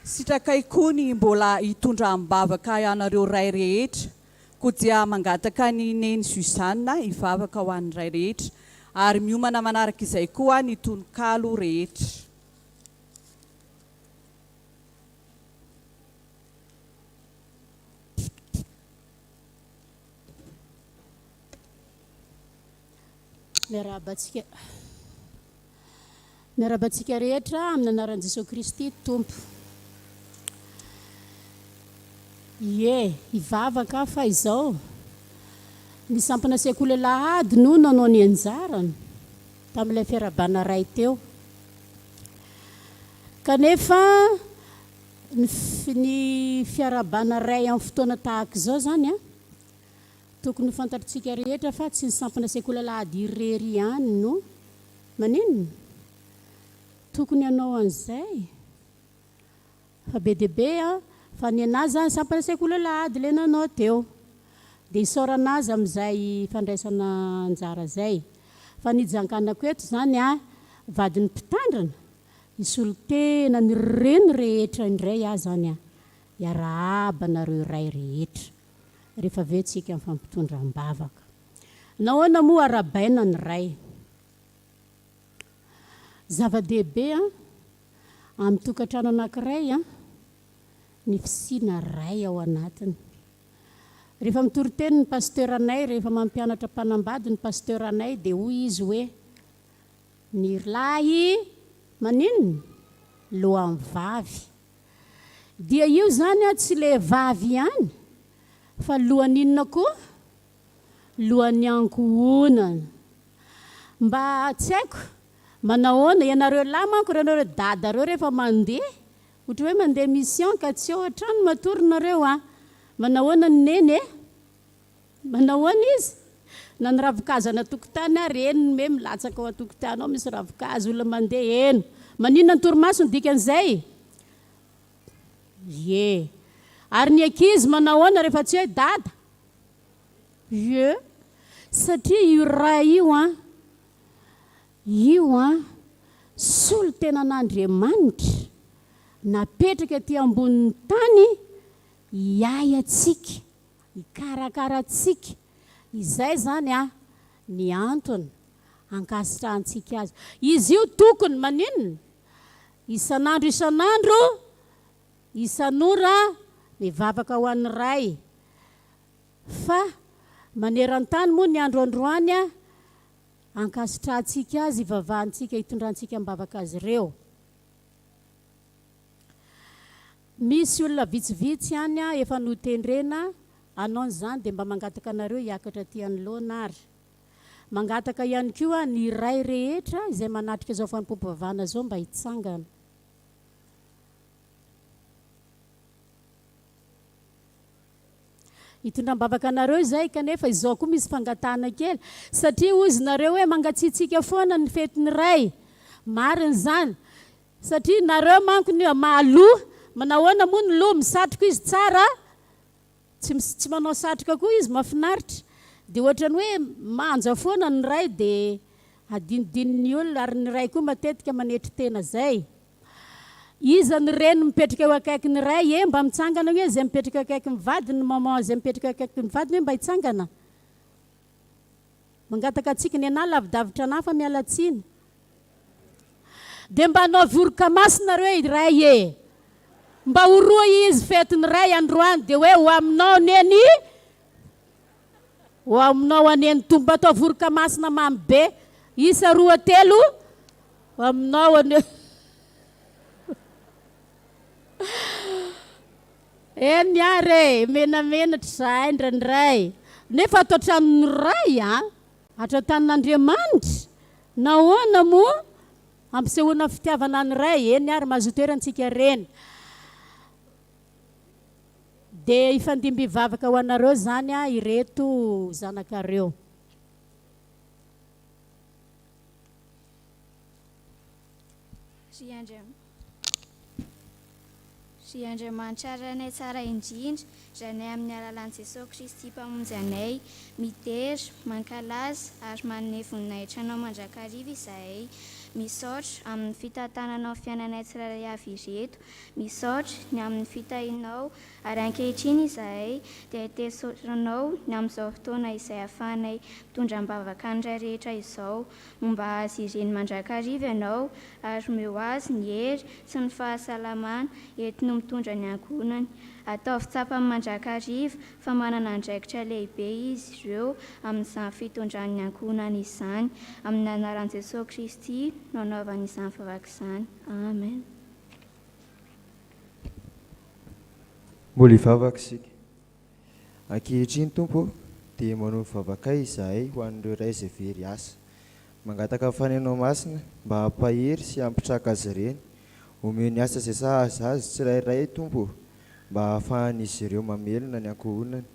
Sitrakaikony mbola hitondra ambavaka ianareo ray rehetra ko dia mangataka ny neny Susanna hivavaka ho an'ny ray rehetra ary miomana manaraka izay koa ny tononkalo rehetra.
Miarabantsika rehetra amin'ny anaran'i Jesosy Kristy Tompo. Hivavaka fa izao ny sampana sekoly Alahady no nanao ny anjarany tamin'ilay fiarabana ray teo. Kanefa ny fiarabana ray amin'ny fotoana tahaka izao zany tokony fantatritsika rehetra fa tsy ny sampana sekoly Alahady irery ihany no maninona tokony hanao an'izay fa be dia be fa ny anazy zany sampana sekoly Alahady le nanao teo dia isaoranazy amin'izay fandraisana anjara zay. Fa ny jankanako eto zany vadin'ny mpitandrana isolo tena ny reny rehetra indray zany hiarahaba nareo ray rehetra rehefa avy tsika mifampitondra ambavaka. Nahoana moa arabaina ny ray? Zava-dehibe amin'ny tokantrano anankiray ny fisiana ray ao anatiny. Rehefa mitoriteny ny pasteur anay rehefa mampianatra mpanambady ny pasteur anay dia hoy izy hoe ny lahy maninona lohan'ny vavy. Dia io zany tsy le vavy ihany fa lohan'ny inona koa? Lohan'ny ankohonana. Mba tsy haiko manahoana ianareo lahy manko ianareo dada reo rehefa mandeha ohatra hoe mandeha mission ka tsy ao an-trano matory nareo manahoana ny neny e manahoana izy na ny ravikazana tokotany reny me milatsaka ao atokotany ao misy ravikazo olona mandeha eno maninona ny torimaso ny dikan'izay ye ary ny ankizy manahoana rehefa tsy hoe dada ye satria io raha io a solo tena n'Andriamanitra napetraka aty ambonin'ny tany hiay atsika hikarakara atsika izay zany a ny antony ankasitrahantsika azy izy io tokony maninona isan'andro isan'ora mivavaka ho an'ny ray fa maneran-tany moa ny andro androany a ankasitrahantsika azy ivavahantsika hitondrantsika mibavaka azy ireo misy olona vitsivitsy any a efa notendrena anao n'izany dia mba mangataka anareo hiakatra aty anoloana ary mangataka ihany koa ny ray rehetra izay manatrika izao fanompoam-pivavahana zao mba hitsangana hitondram-bavaka anareo zay kanefa izao koa misy fangatana kely satria ozy nareo hoe mangatsiatsika foana ny fetin'ny ray mariny zany satria nareo manko ny mahaloha manahoana moa ny loha misatrika izy tsara tsy manao satrika koa izy mahafinaritra dia ohatrany hoe manja foana ny ray dia adinidininy olona ary ny ray koa matetika manetry tena zay iza ny reny mipetraka eo akaiky ny ray mba mitsangana hoe zay mipetraka akaiky ny vadiny maman zay mipetraka akaiky ny vadiny hoe mba hitsangana mangataka atsika ny ana lavidavitra ana fa mialatsiny dia mba anao voroka masinareo ray mba horoa izy fetiny ray androany dia hoe ho aminao neny ho aminao aneny tombo atao voroka masina mamy be isa 2 3 ho aminao ane eny ary menamenatra zaindra ny ray nefa atao tranony ray atao tanin'Andriamanitra nahoana moa ampisehoana fitiavana ny ray eny ary mahazotoerantsika reny dia ifandimbivavaka ho anareo zany ireto zanakareo
Ry Andriamanitra ranay tsara indrindra ranay amin'ny alalan'i Jesosy Kristy mpamonjy anay midera mankalaza ary manome voninahitra anao mandrakariva izahay misaotra amin'ny fitantananao fiainanay tsirairay avy ireto misaotra ny amin'ny fitahinao ary ankehitriny izahay dia hitesotranao ny amin'izao fotoana izay ahafahanay mitondram-bavaka ny ray rehetra izao momba azy ireny mandrakariva ianao ary meo azy ny hery sy ny fahasalamana entiny mitondra ny angonany atao fitsapany mandrakariva fa manana andraikitra lehibe izy ireo amin'izany fitondran'ny angonany izany amin'ny anaran'i Jesosy Kristy no anaovany izany vavaka izany amen.
Mbola hivavaka isika ankehitriny Tompo dia manompo vavaka izahay ho an'ireo ray izay very asa mangataka fanenao masina mba hampahery sy hampitraka azy ireny omeo ny asa izay sahaza azy tsirairay Tompo mba hahafahan'izy ireo mamelona ny ankohonany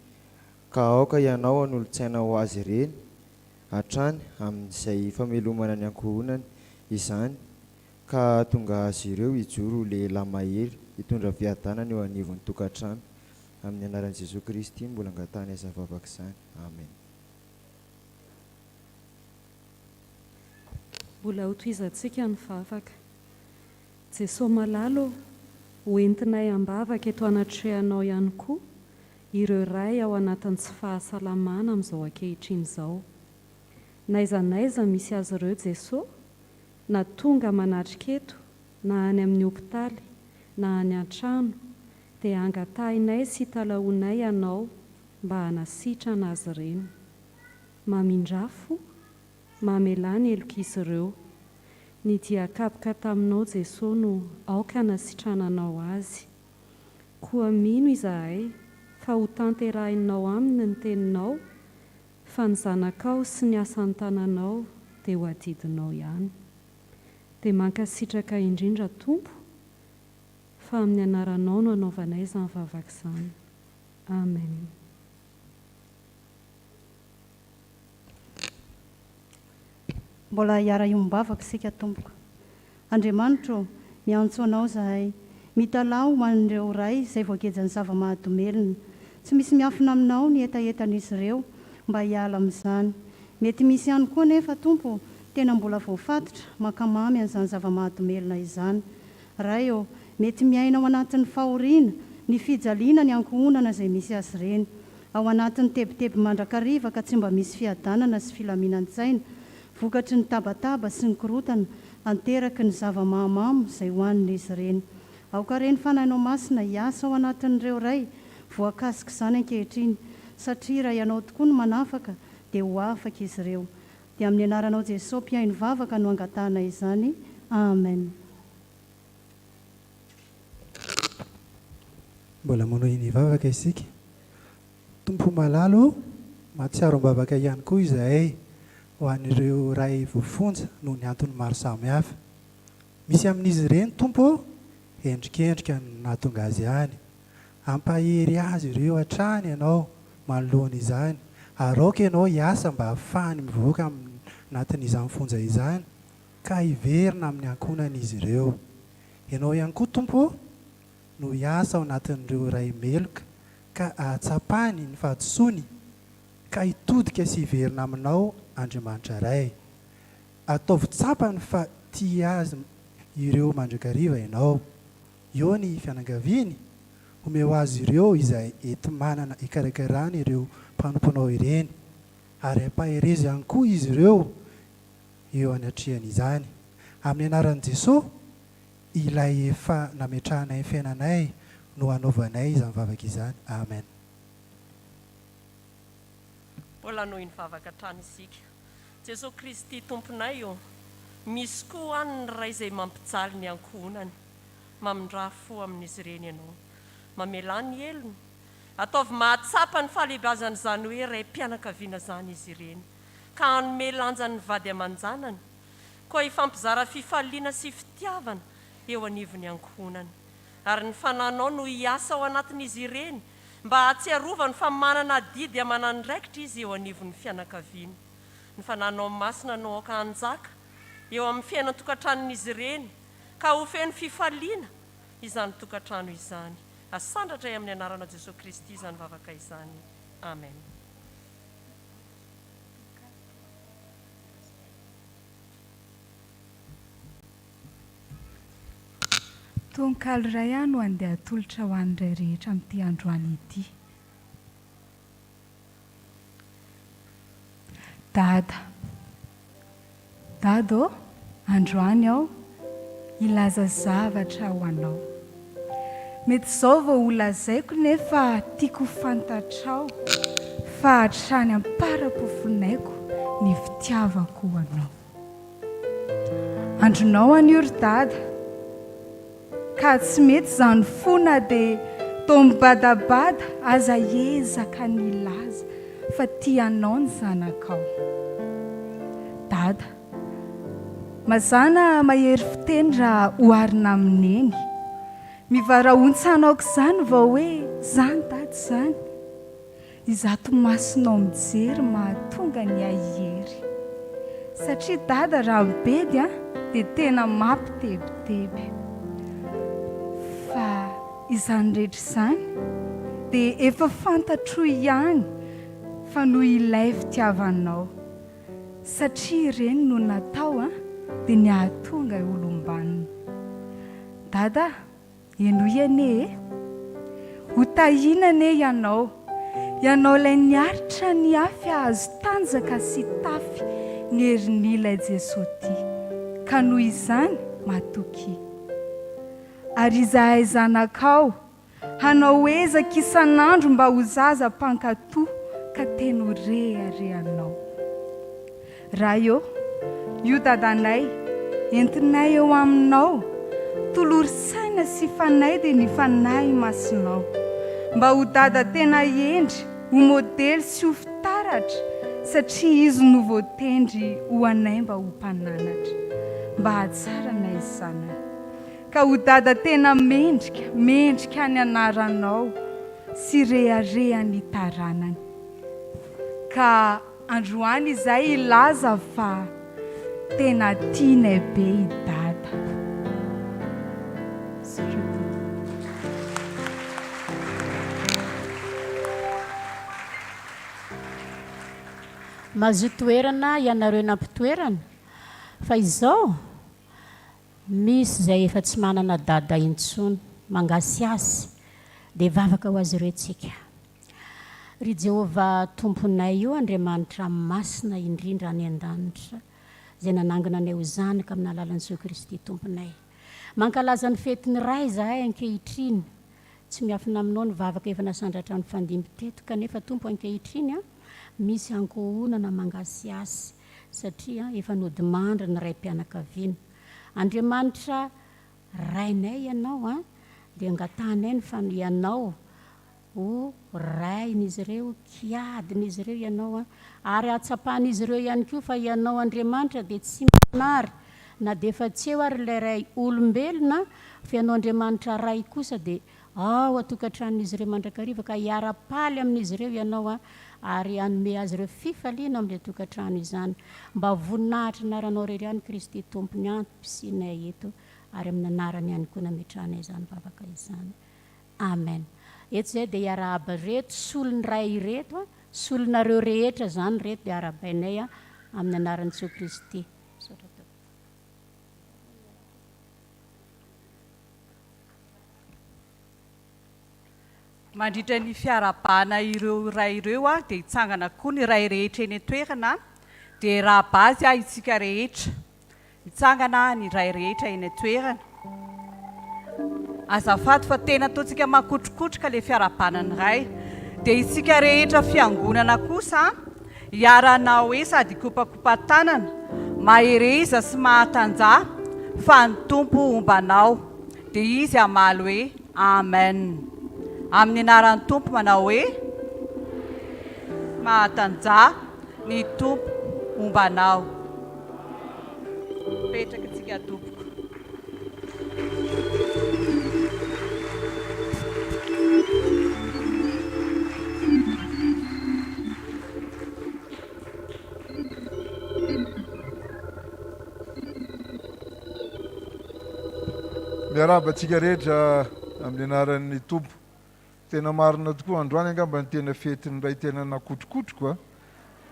ka aoka ianao an'olon-tsaina ho azy ireny hatrany amin'izay famelomana ny ankohonany izany ka tonga azy ireo hijoro lehilahy mahery hitondra fiadanana eo anivon'ny tokantrano amin'ny anaran'i Jesosy Kristy mbola angatany aza vavaka izany amen.
Mbola hotoizantsika ny vavaka Jesosy malalo hoentinay ambavaka eto anatrehanao ihany koa ireo ray ao anatin'ny tsy fahasalamana amin'izao ankehitriny izao naizanaiza misy azy ireo Jesosy na tonga manatrika eto na any amin'ny hopitaly na any an-trano dia angatahinay sy hitalaonay ianao mba hanasitrana azy ireny mamindrafo mamelany elok'izy ireo ny diakapoka taminao Jesosy no aoka hanasitrananao azy koa mino izahay fa ho tanterahinao aminy ny teninao fa ny zanakao sy ny asan'ny tananao dia ho adidinao ihany dia mankasitraka indrindra Tompo fa amin'ny anaranao no anaovanay izany vavaka izany amen.
Mbola hiara iombavaka isika tompoko. Andriamanitro, miantso anao zahay, mitalao man'ireo ray izay voakejany zava-mahadomelina. Tsy misy miafina aminao ny etaetan'izy ireo mba hiala amin'izany. Mety misy ihany koa nefa tompo tena mbola voafatotra makamamy an'izany zava-mahadomelina izany. Ray eo, mety miaina ao anatin'ny fahoriana, ny fijaliana, ny ankohonana izay misy azy ireny. Ao anatin'ny tebiteby mandrakariva ka tsy mba misy fiadanana sy filaminan-tsaina, vokatry ny tabataba sy ny korotana, anteraky ny zava-mahamamo izay hohanin'izy ireny. Aoka reny fanahinao masina hiasa ao anatin'ireo ray, voakasika izany ankehitriny, satria raha ianao tokoa no manafaka, dia ho afaka izy ireo. Dia amin'ny anaranao Jesosy mpiainy vavaka no angatahana izany. Amen.
Mbola manohiny vavaka isika. Tompo malalo, mahatsiaro am-bavaka ihany koa izahay ho an'ireo ray voafonja noho ny antony maro samihafa. Misy amin'izy ireny tompo endrikendrika no nahatonga azy ihany. Ampahery azy ireo hatrany ianao manoloana izany. Araoka ianao hiasa mba hahafahany mivoaka anatin'izany fonja izany ka hiverina amin'ny ankonan'izy ireo. Ianao ihany koa tompo no hiasa ao anatin'ireo ray meloka ka ahatsapany ny fahadisoany ka hitodika sy hiverina aminao Andriamanitra ray. Ataovy tsapany fa tia azy ireo mandrakariva ianao. Eo ny fianakaviany, omeo azy ireo izay ety manana ikarakarany ireo mpanomponao ireny, ary ampaherezy ihany koa izy ireo eo anatrehany izany. Amin'ny anaran'i Jesosy, ilay efa nametrahanay ny fiainanay no hanaovanay izany vavaka izany. Amen.
Mbola noho ny vavaka trano isika. Jesosy Kristy tomponay io, misy koa any ray izay mampijaly ny ankohonany, mamindra fo amin'izy ireny ianao, mamela ny elony, ataovy mahatsapa ny fahalebazany izany hoe ray mpianakaviana zany izy ireny, ka hanome lanjany vady aman-janany, koa hifampizara fifaliana sy fitiavana eo anivony ankohonany. Ary ny fananao no hiasa ao anatin'izy ireny mba hatsiarovany fa manana didy amanandraikitra izy eo anivony fianakaviana. Ny fananao masina no aoka anjaka eo amin'ny fiainan-tokantranon'izy ireny ka ho feno fifaliana izany tokantrano izany. Asandratra amin'ny anarana Jesosy Kristy izany vavaka izany. Amen.
Tononkalo iray ihany no andeha atolotra ho an'iray rehetra amin'ity androany ity. Dada, androany aho ilaza zavatra ho anao. Mety izao vao holazaiko nefa tiako fantatrao fa hatrany am-parapofonaiko ny fitiavako ho anao. Andronao anio ry dada, ka tsy mety izany fona dia tombadabada aza ezaka ny laza fa tianao ny zanakao. Dada, mazana mahery fiteny raha oharina amin'eny. Mivarahontsanako izany vao hoe zany dada zany. Izato masonao mijery mahatonga ny ahery. Satria dada raha mibedy dia tena mampitebiteby. Fa izany rehetra izany dia efa fantatro ihany fa noho ilay fitiavanao. Satria ireny no natao dia ny ahatonga olom-banona. Dada, eno iane, ho tahinane ianao ilay niaritra ny afy azo tanjaka sy tafy ny herin'ilay Jesosy. Ka noho izany matoky. Ary izahay zanakao, hanao ezaka isan'andro mba ho zaza mpankatoa ka tena ho reharehanao. Raha io dadanay, entinay eo aminao, tolory saina sy fanay dia ny fanahy masinao. Mba ho dada tena endry, ho modely sy ho fitaratra, satria izy no voatendry ho anay mba ho mpananatra, mba hatsara nay zanany. Ka ho dada tena mendrika ny anaranao, sy reharehan'ny taranany. Ka androany izay ilaza fa tena tianay be i Dada.
Mahazo toerana ianareo nampitoerana fa izao misy izay efa tsy manana dada intsony mangasy azy dia vavaka ho azy ireo tsika. Ry Jehovah tomponay io Andriamanitra masina indrindra any an-danitra izay nanangana anay ho zanaka amin'ny alalan'i Jesoa Kristy tomponay. Mankalaza ny fetiny ray zahay ankehitriny, tsy miafina aminao ny vavaka efa nasandratra ny fandimby teto kanefa tompo ankehitriny misy ankohonana mangasy azy satria efa nodimandra ny ray mpianakaviana. Andriamanitra rainay ianao dia angatanay ny ianao ho rain'izy ireo, kiadin'izy ireo ianao ary atsapan'izy ireo ihany koa fa ianao Andriamanitra dia tsy manary na dia efa tsy eo ary ilay ray olombelona fa ianao Andriamanitra ray kosa dia ao atokantran'izy ireo mandrakariva ka hiara-paly amin'izy ireo ianao ary anome azy ireo fifaliana amin'ilay tokantrano izany. Mba voninahitra naranao rery ihany Kristy tompony ampisinay eto ary amin'ny anarany ihany koa nametranay izany vavaka izany. Amen. Eto izay dia hiara-aba reto, solony ray reto, solonareo rehetra izany reto dia arabainay amin'ny anaran'i Jesoa Kristy.
Mandritra ny fiarabana ireo ray ireo dia hitsangana koa ny ray rehetra eny an-toerana dia raha bazy isika rehetra hitsangana ny ray rehetra eny an-toerana. Azafady fa tena ataontsika makotrokotroka ilay fiarabana ny ray dia isika rehetra fiangonana kosa hiarana hoe sady kopakopa-tanana mahereza sy mahatanja fa ny Tompo ombanao dia izy amaly hoe amen. Amin'ny anaran'ny Tompo manao hoe mahatanja ny Tompo ombanao. Petraka tsika tompoko.
Miarabantsika rehetra amin'ny anaran'ny Tompo. Tena marina tokoa androany angamba ny tena fetiny ray tena nakotrokotroka.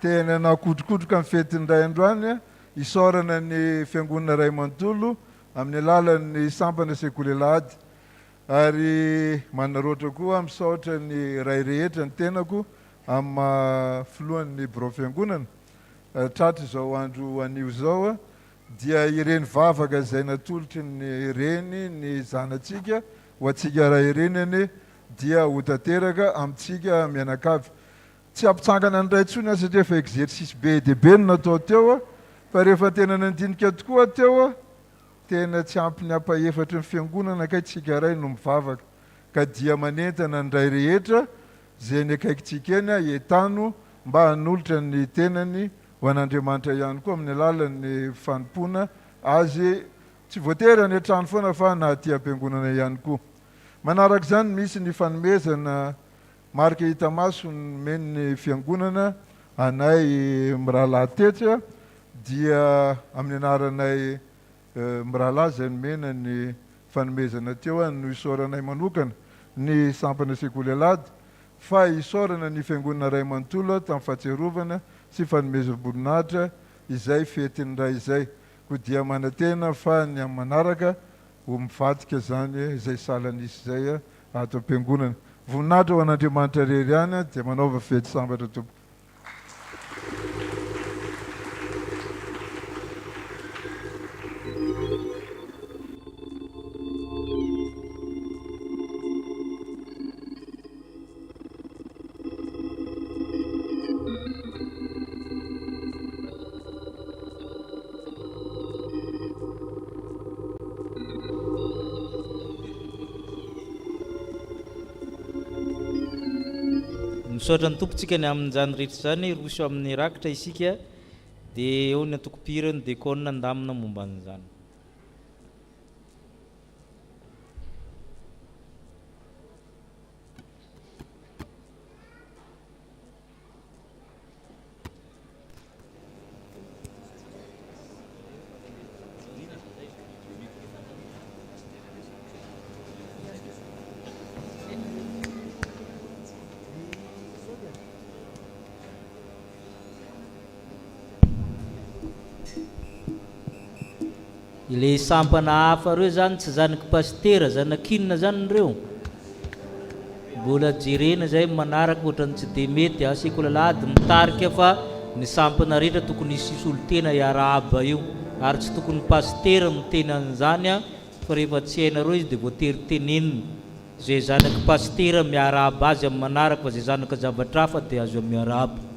Tena nakotrokotroka amin'ny fetiny ray androany isaorana ny fiangonana ray manontolo amin'ny alalan'ny sampana sekoly Alahady. Ary manaroatra koa misaotra ny ray rehetra ny tenako amin'ny filohan'ny birao fiangonana. Tratra izao andro anio izao dia ireny vavaka izay natolotry ny reny ny zanatsika ho atsika ray renany dia ho tanteraka amintsika mianakavy. Tsy ampitsangana ny ray intsony satria efa exercice be dia be no natao teo fa rehefa tena nandinika tokoa teo tena tsy ampy ny ampaefatra ny fiangonana akaitsika ray no mivavaka ka dia manentana ny ray rehetra izay ny akaikitsika eny etano mba hanolotra ny tenany ho an'Andriamanitra ihany koa amin'ny alalan'ny fanompoana azy tsy voatery any an-trano foana fa na aty am-piangonana ihany koa. Manaraka izany misy ny fanomezana marika hita maso nomeny fiangonana anay mirahalahy tetra dia amin'ny anaranay mirahalahy izay nomena ny fanomezana teo no isaoranay manokana ny sampana sekoly Alahady fa isaorana ny fiangonana ray manontolo tamin'ny fahatsiarovana sy fanomezam-boninahitra izay fetiny ray izay ko dia manantena fa ny amin'ny manaraka ho mivadika zany izay salan'isy izay ato am-piangonana. Voninahitra ho an'Andriamanitra rery ihany dia manaova fety sambatra tompoko.
Misaotra ny tompontsika ny amin'izany rehetra izany roso amin'ny rakitra isika dia eo ny atokopirany dia konina andamina momba an'izany. ile sampana hafa reo zany tsy zanaky pastera zanakinina zany reo mbola jerena zay manaraka ohatrany tsy de mety asiko lalady mitarika fa ny sampana rehetra tokony isisy olo tena iarahaba io ary tsy tokony pastera miteny an'izany a fa rehefa tsy hainareo izy de voatery tenenina zay zanaky pastera miarahaba azy amin'ny manaraka fa zay zanaka zavatra hafa de azo miarahaba.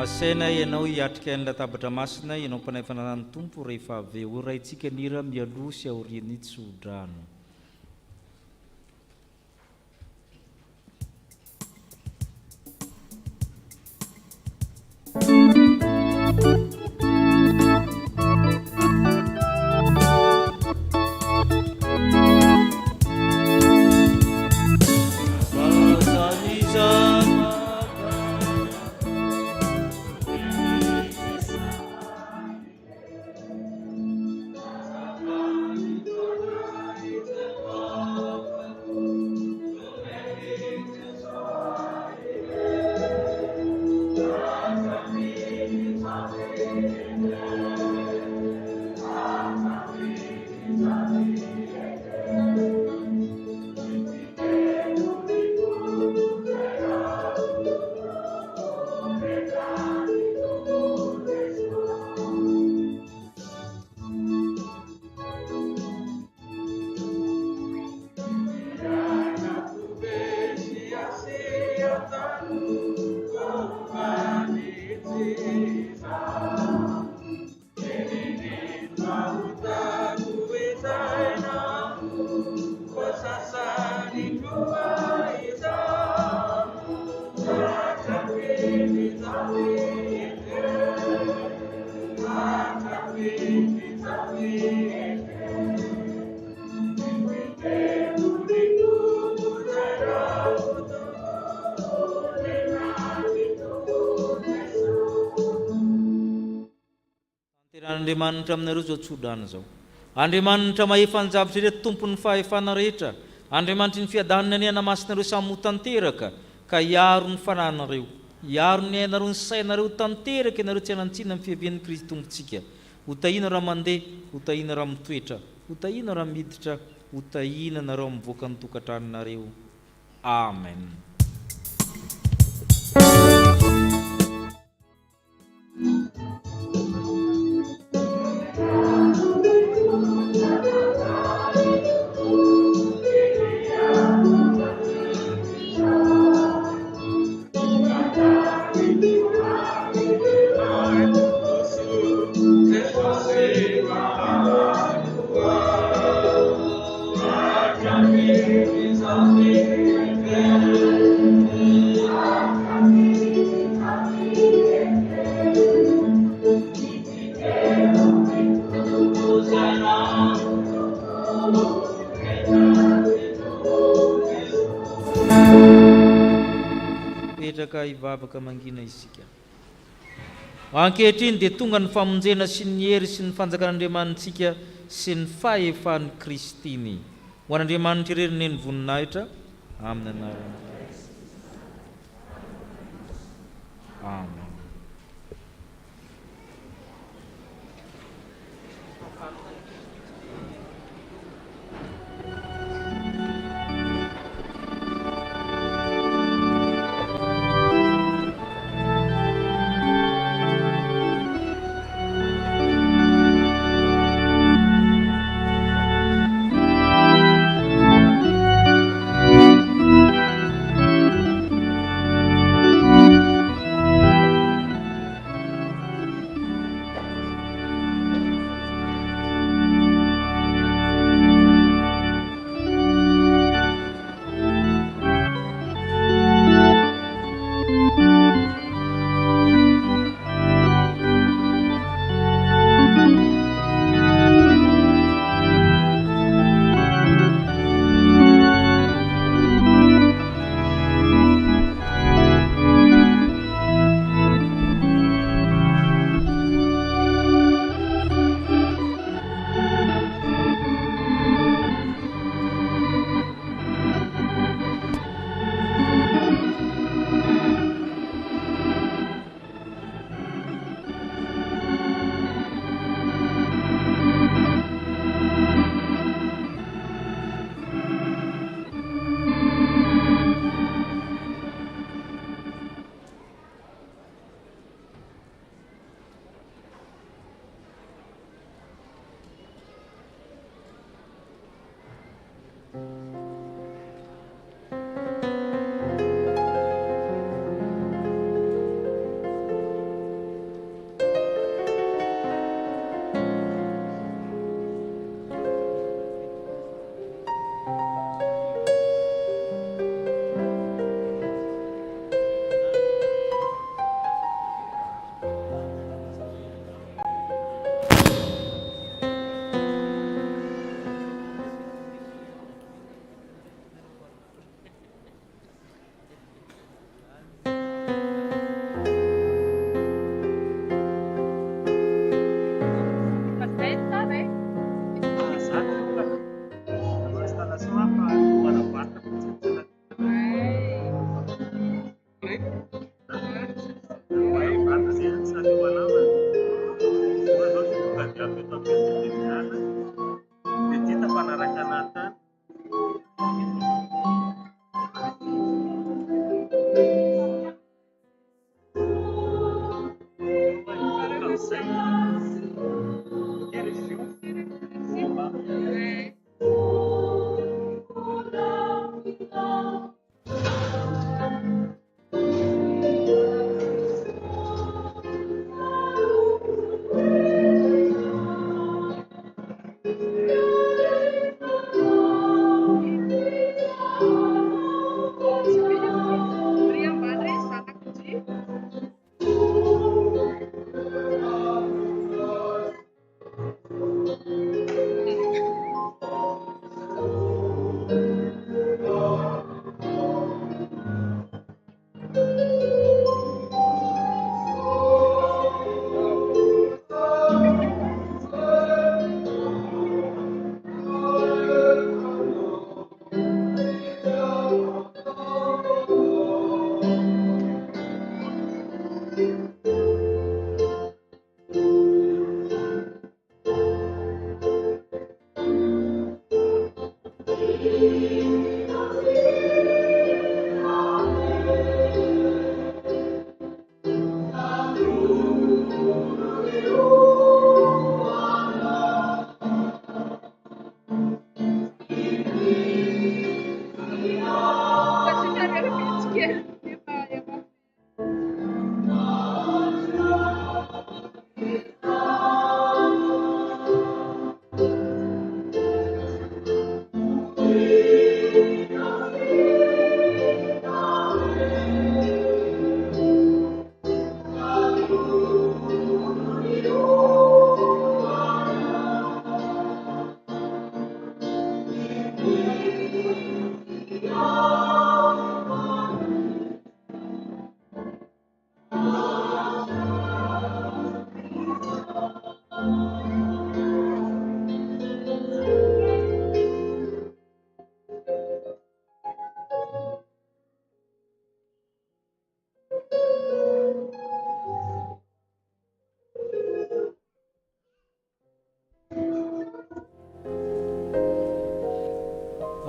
Asena ianao hiatrika ny latabatra masina, ianao mpanaifanana ny tompo rehefa avy eo raintsika nira mialoha sy aorian'ny tsodrano. Andriamanitra aminareo zao tsodrana zao. Andriamanitra mahefanjavitra ireto tompony fahefana rehetra. Andriamanitra ny fiadanana ny aina masinareo samy ho tanteraka ka hiaro ny fananareo, hiaro ny ainareo ny sainareo tanteraka ianareo tsy hanantsina amin'ny fiavian'ny Kristy tompontsika. Hotahina raha mandeha, hotahina raha mitoetra, hotahina raha miditra, hotahina nareo mivoaka ny tokantranonareo. Amen. Petraka hivavaka mangina isika. Ankehitriny dia tonga ny famonjena sy ny hery sy ny fanjakan'Andriamanitsika sy ny fahefany Kristiny. Ho an'Andriamanitra irery ny voninahitra amin'ny anarany. Amen.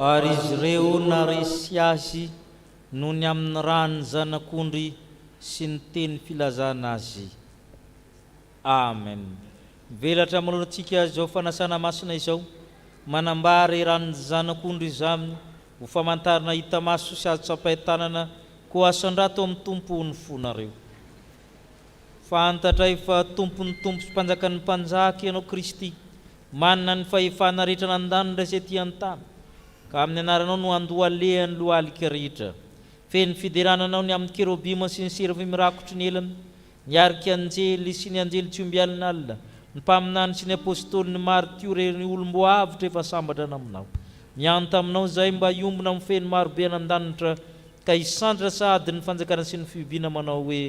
ary izy ireo naresy azy noho ny amin'ny rany zanak'ondry sy ny teny filazana azy. Amen. Velatra manoloantsika izao fanasana masina izao, manambary ran'ny zanak'ondry izany ho famantarana hita maso sy azo tsapain-tanana koa asan-drato amin'ny tompo ny fonareo. Fantatra fa tompony tompo sy mpanjakan'ny mpanjaka ianao Kristy, manana ny fahefana rehetra nandanitra izay ty an-tany, ka amin'ny anaranao no andohalehany lohalika rehetra. Feny fiderananao ny amin'ny kerobima sy ny serafy mirakotry ny elany, ny ariky anjely sy ny anjely tsy ombialina alina, ny mpaminany sy ny apôstôly ny martio re ny olom-boavitra efa sambatra aminao. Mianta aminao zay mba iombona amin'ny feny marobe anandanitra, ka hisandratra sady ny fanjakana sy ny fibiana manao hoe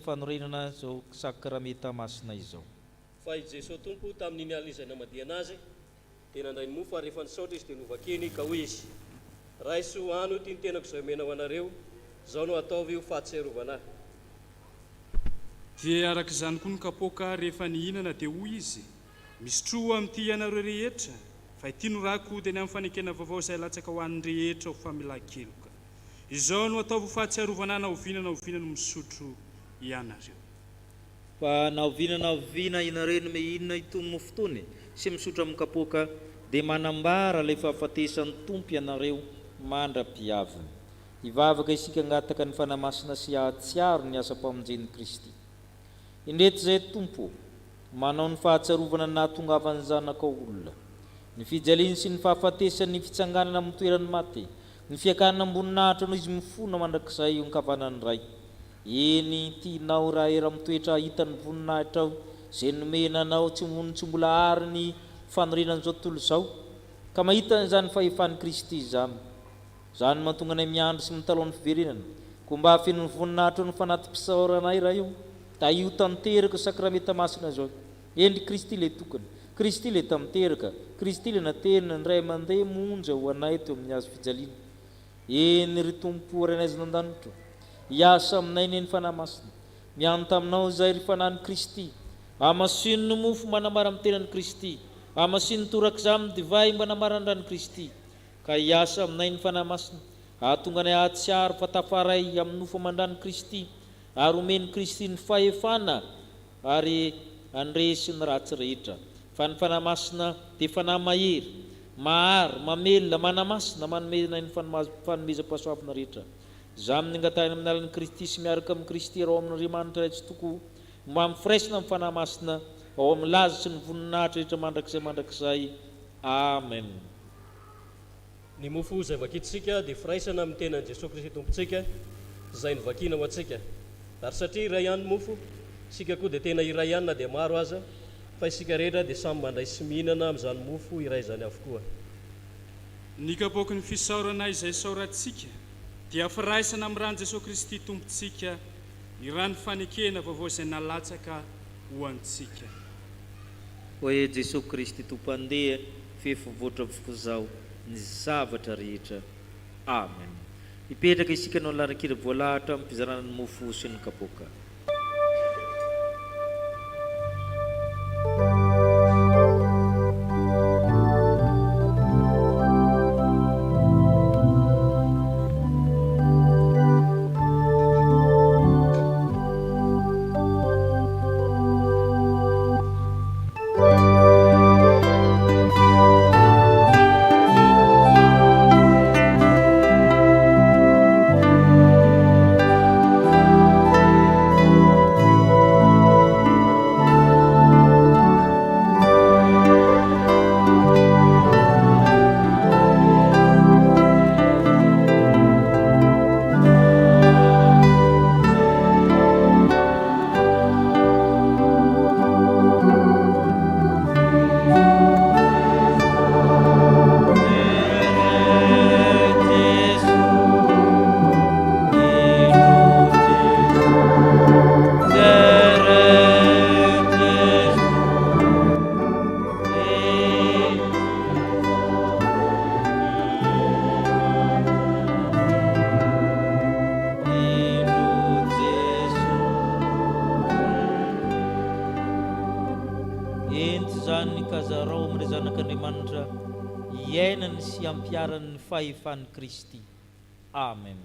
fanorenana zao sakramenta masina izao.
Fa i Jesosy Tompo tamin'iny alina izay namadiana azy, tena andray ny mofo ary rehefa nisaotra izy dia novakeny ka hoy izy: raisy ho ano ty ny tenako izay omena ho anareo, zao no ataovy io fahatsiarovana ahy.
Dia araka izany koa ny kapoaka rehefa nihinana dia hoy izy: misy tro amin'ity ianareo rehetra, fa ity no rako dia ny amin'ny fanekena vaovao izay latsaka ho an'ny rehetra ho famelan-keloka. Izao no ataovy fahatsiarovana na ovinana misotro ianareo.
Fa na ovinana ianareo no mihinana itony mofo itony sy misotro amin'ny kapoaka, dia manambara ilay fahafatesan'ny Tompo ianareo mandra-piaviny. Hivavaka isika hangataka ny fanamasina sy ahatsiaro ny asa-pamonjen'i Kristy. Indreto izay Tompo, manao ny fahatsiarovana nahatongavany zanakao olona, ny fijaliany sy ny fahafatesany fitsanganana amin'ny toerany maty, ny fiakanana amboninahitra noho izy mifona mandrakizay io nkavanany ray. Eny tianao raha era mitoetra hitany voninahitra ao izay nomenanao tsy mbola ary ny fanorenan'izao tontolo izao, ka mahita izany fahefany Kristy izany. Izany mahatonga anay miandry sy mitalaho ny fiverenana, koa mba hafen'ny voninahitra no fanatim-pisaoranay raha io, da io tanteraka sakramenta masina zao. Endry Kristy le tokany, Kristy le tamteraka, Kristy le natena ny ray mandeha monja ho anay teo amin'ny azo fijaliana. Eny ry Tompo ray anay nandanitra, hiasa aminay neny fanahy masina, mianta aminao zay ry fanahiny Kristy, amasino ny mofo manamara amin'ny tenan'ny Kristy, amasino toraka izany divay manamara ny rany Kristy, ka hiasa aminay ny fanahy masina, ahatonga anay ahatsiaro fa tafaray amin'ny nofo mandran'ny Kristy, ary omeny Kristy ny fahefana, ary andresy ny ratsy rehetra fa ny fanamasina dia fanahy mahery mahary mamelona manamasina manomena ny fanomezam-pahasoavana rehetra za amin'ny angatahina amin'ny alan'i Kristy sy miaraka amin'ny Kristy rao amin'Andriamanitra tsy toko mba mifiraisina amin'ny fanahy masina ao amin'ny laza sy ny voninahitra rehetra mandrakizay amen.
Ny mofo izay vakitsika dia firaisana amin'ny tenan Jesosy Kristy tompontsika izay novakina ho antsika ary satria iray ihany mofo isika koa dia tena iray ihany na dia maro aza fa isika rehetra dia samy mandray sy mihinana amin'izany mofo iray izany avokoa.
Ny kapoky ny fisaorana izay saorantsika dia firaisana amin'ny rano Jesosy Kristy tompontsika ny rano fanekena vaovao izay nalatsaka ho antsika.
Hoe Jesosy Kristy tompandeha fifovoatra avokoa zao ny zavatra rehetra amen. Ipetraka isika no laran-kira voalahatra amin'ny fizarana ny mofo sy ny kapoka. Ampiarany Fahefany Kristy. Amen.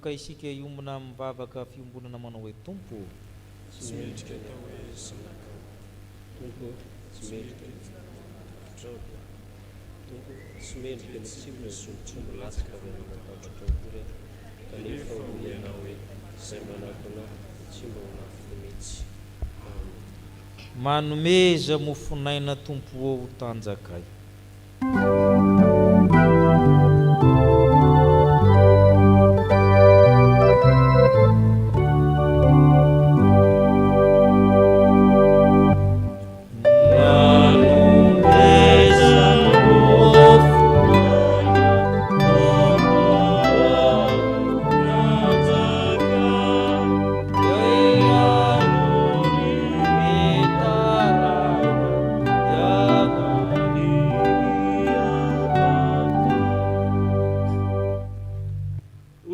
ka isika iombona mivavaka fiombonana manao hoe tompo
tsy mendrika ny hoe zanakao tompo tsy mendrika ny fitraoka tompo tsy mendrika ny tsivona ny somotsombo latsaka avy amin'ny matahotra akory kanefa ho ianao hoe izay manako anahy tsy mba ho nafy mihitsy.
manomeza mofonaina tompo ho tanjakay.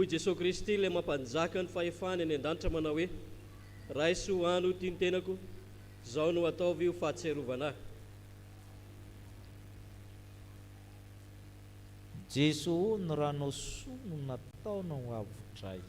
Jesosy Kristy ilay mampanjaka ny fahefany any an-danitra manao hoe raha sy ho ano tia ny tenako izao no ataovy ho fahatsiarovana.
Jesosy ny ranao soa no nataonao avotray.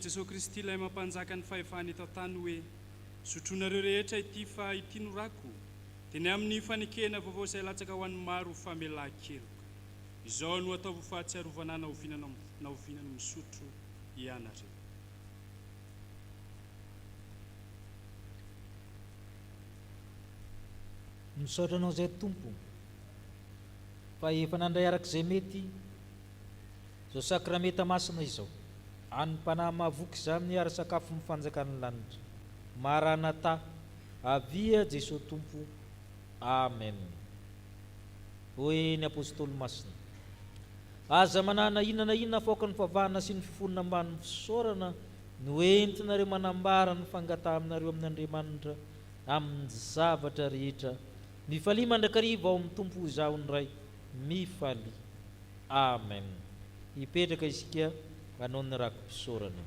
Jesosy Kristy ilay mampanjaka ny fahefany eto an-tany hoe sotroanareo rehetra ity fa ity no rako dia ny amin'ny fanekena vaovao izay latsaka ho an'ny maro famelan-keloko izao no ataovy fahatsiarovana na ovinany misotro ianareo.
Misaotra anao izay tompo fa efa nandray arak'izay mety izao sakrameta masina izao any mpanahy mahavoky izany miara sakafo mifanjakany lanitra. Maranata, avia Jesosy tompo. Amen. Hoy ny apôstôly masina, aza manana inona foka ny favahana sy ny fifonina ambany fisaorana no entinareo manambara ny fangataminareo amin'ny Andriamanitra amin'ny zavatra rehetra. Mifalia mandrakariva ao amin'ny tompo izaho ny ray. Mifalia. Amen. Hipetraka isika hanao ny rakom-pisaorana.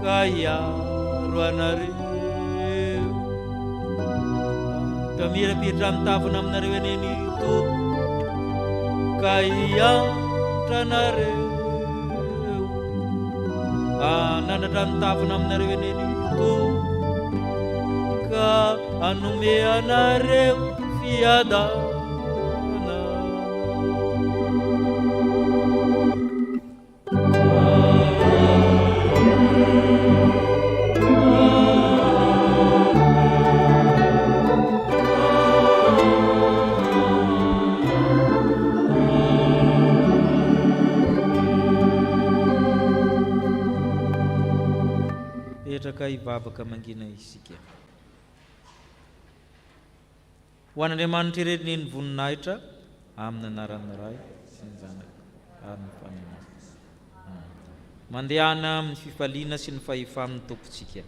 ka iaro anareo tamirapiritra ny tavina aminareo eneny tompo ka iantra anareo nanatra ny tavina aminareo eneny tompo ka anome anareo fiadana. Petraka hivavaka mangina isika. Ho an'Andriamanitra irery ny voninahitra amin'ny anarany iray sy ny zanaka ary ny fananana. Mandehana amin'ny fifaliana sy ny fahefan'ny tompontsika.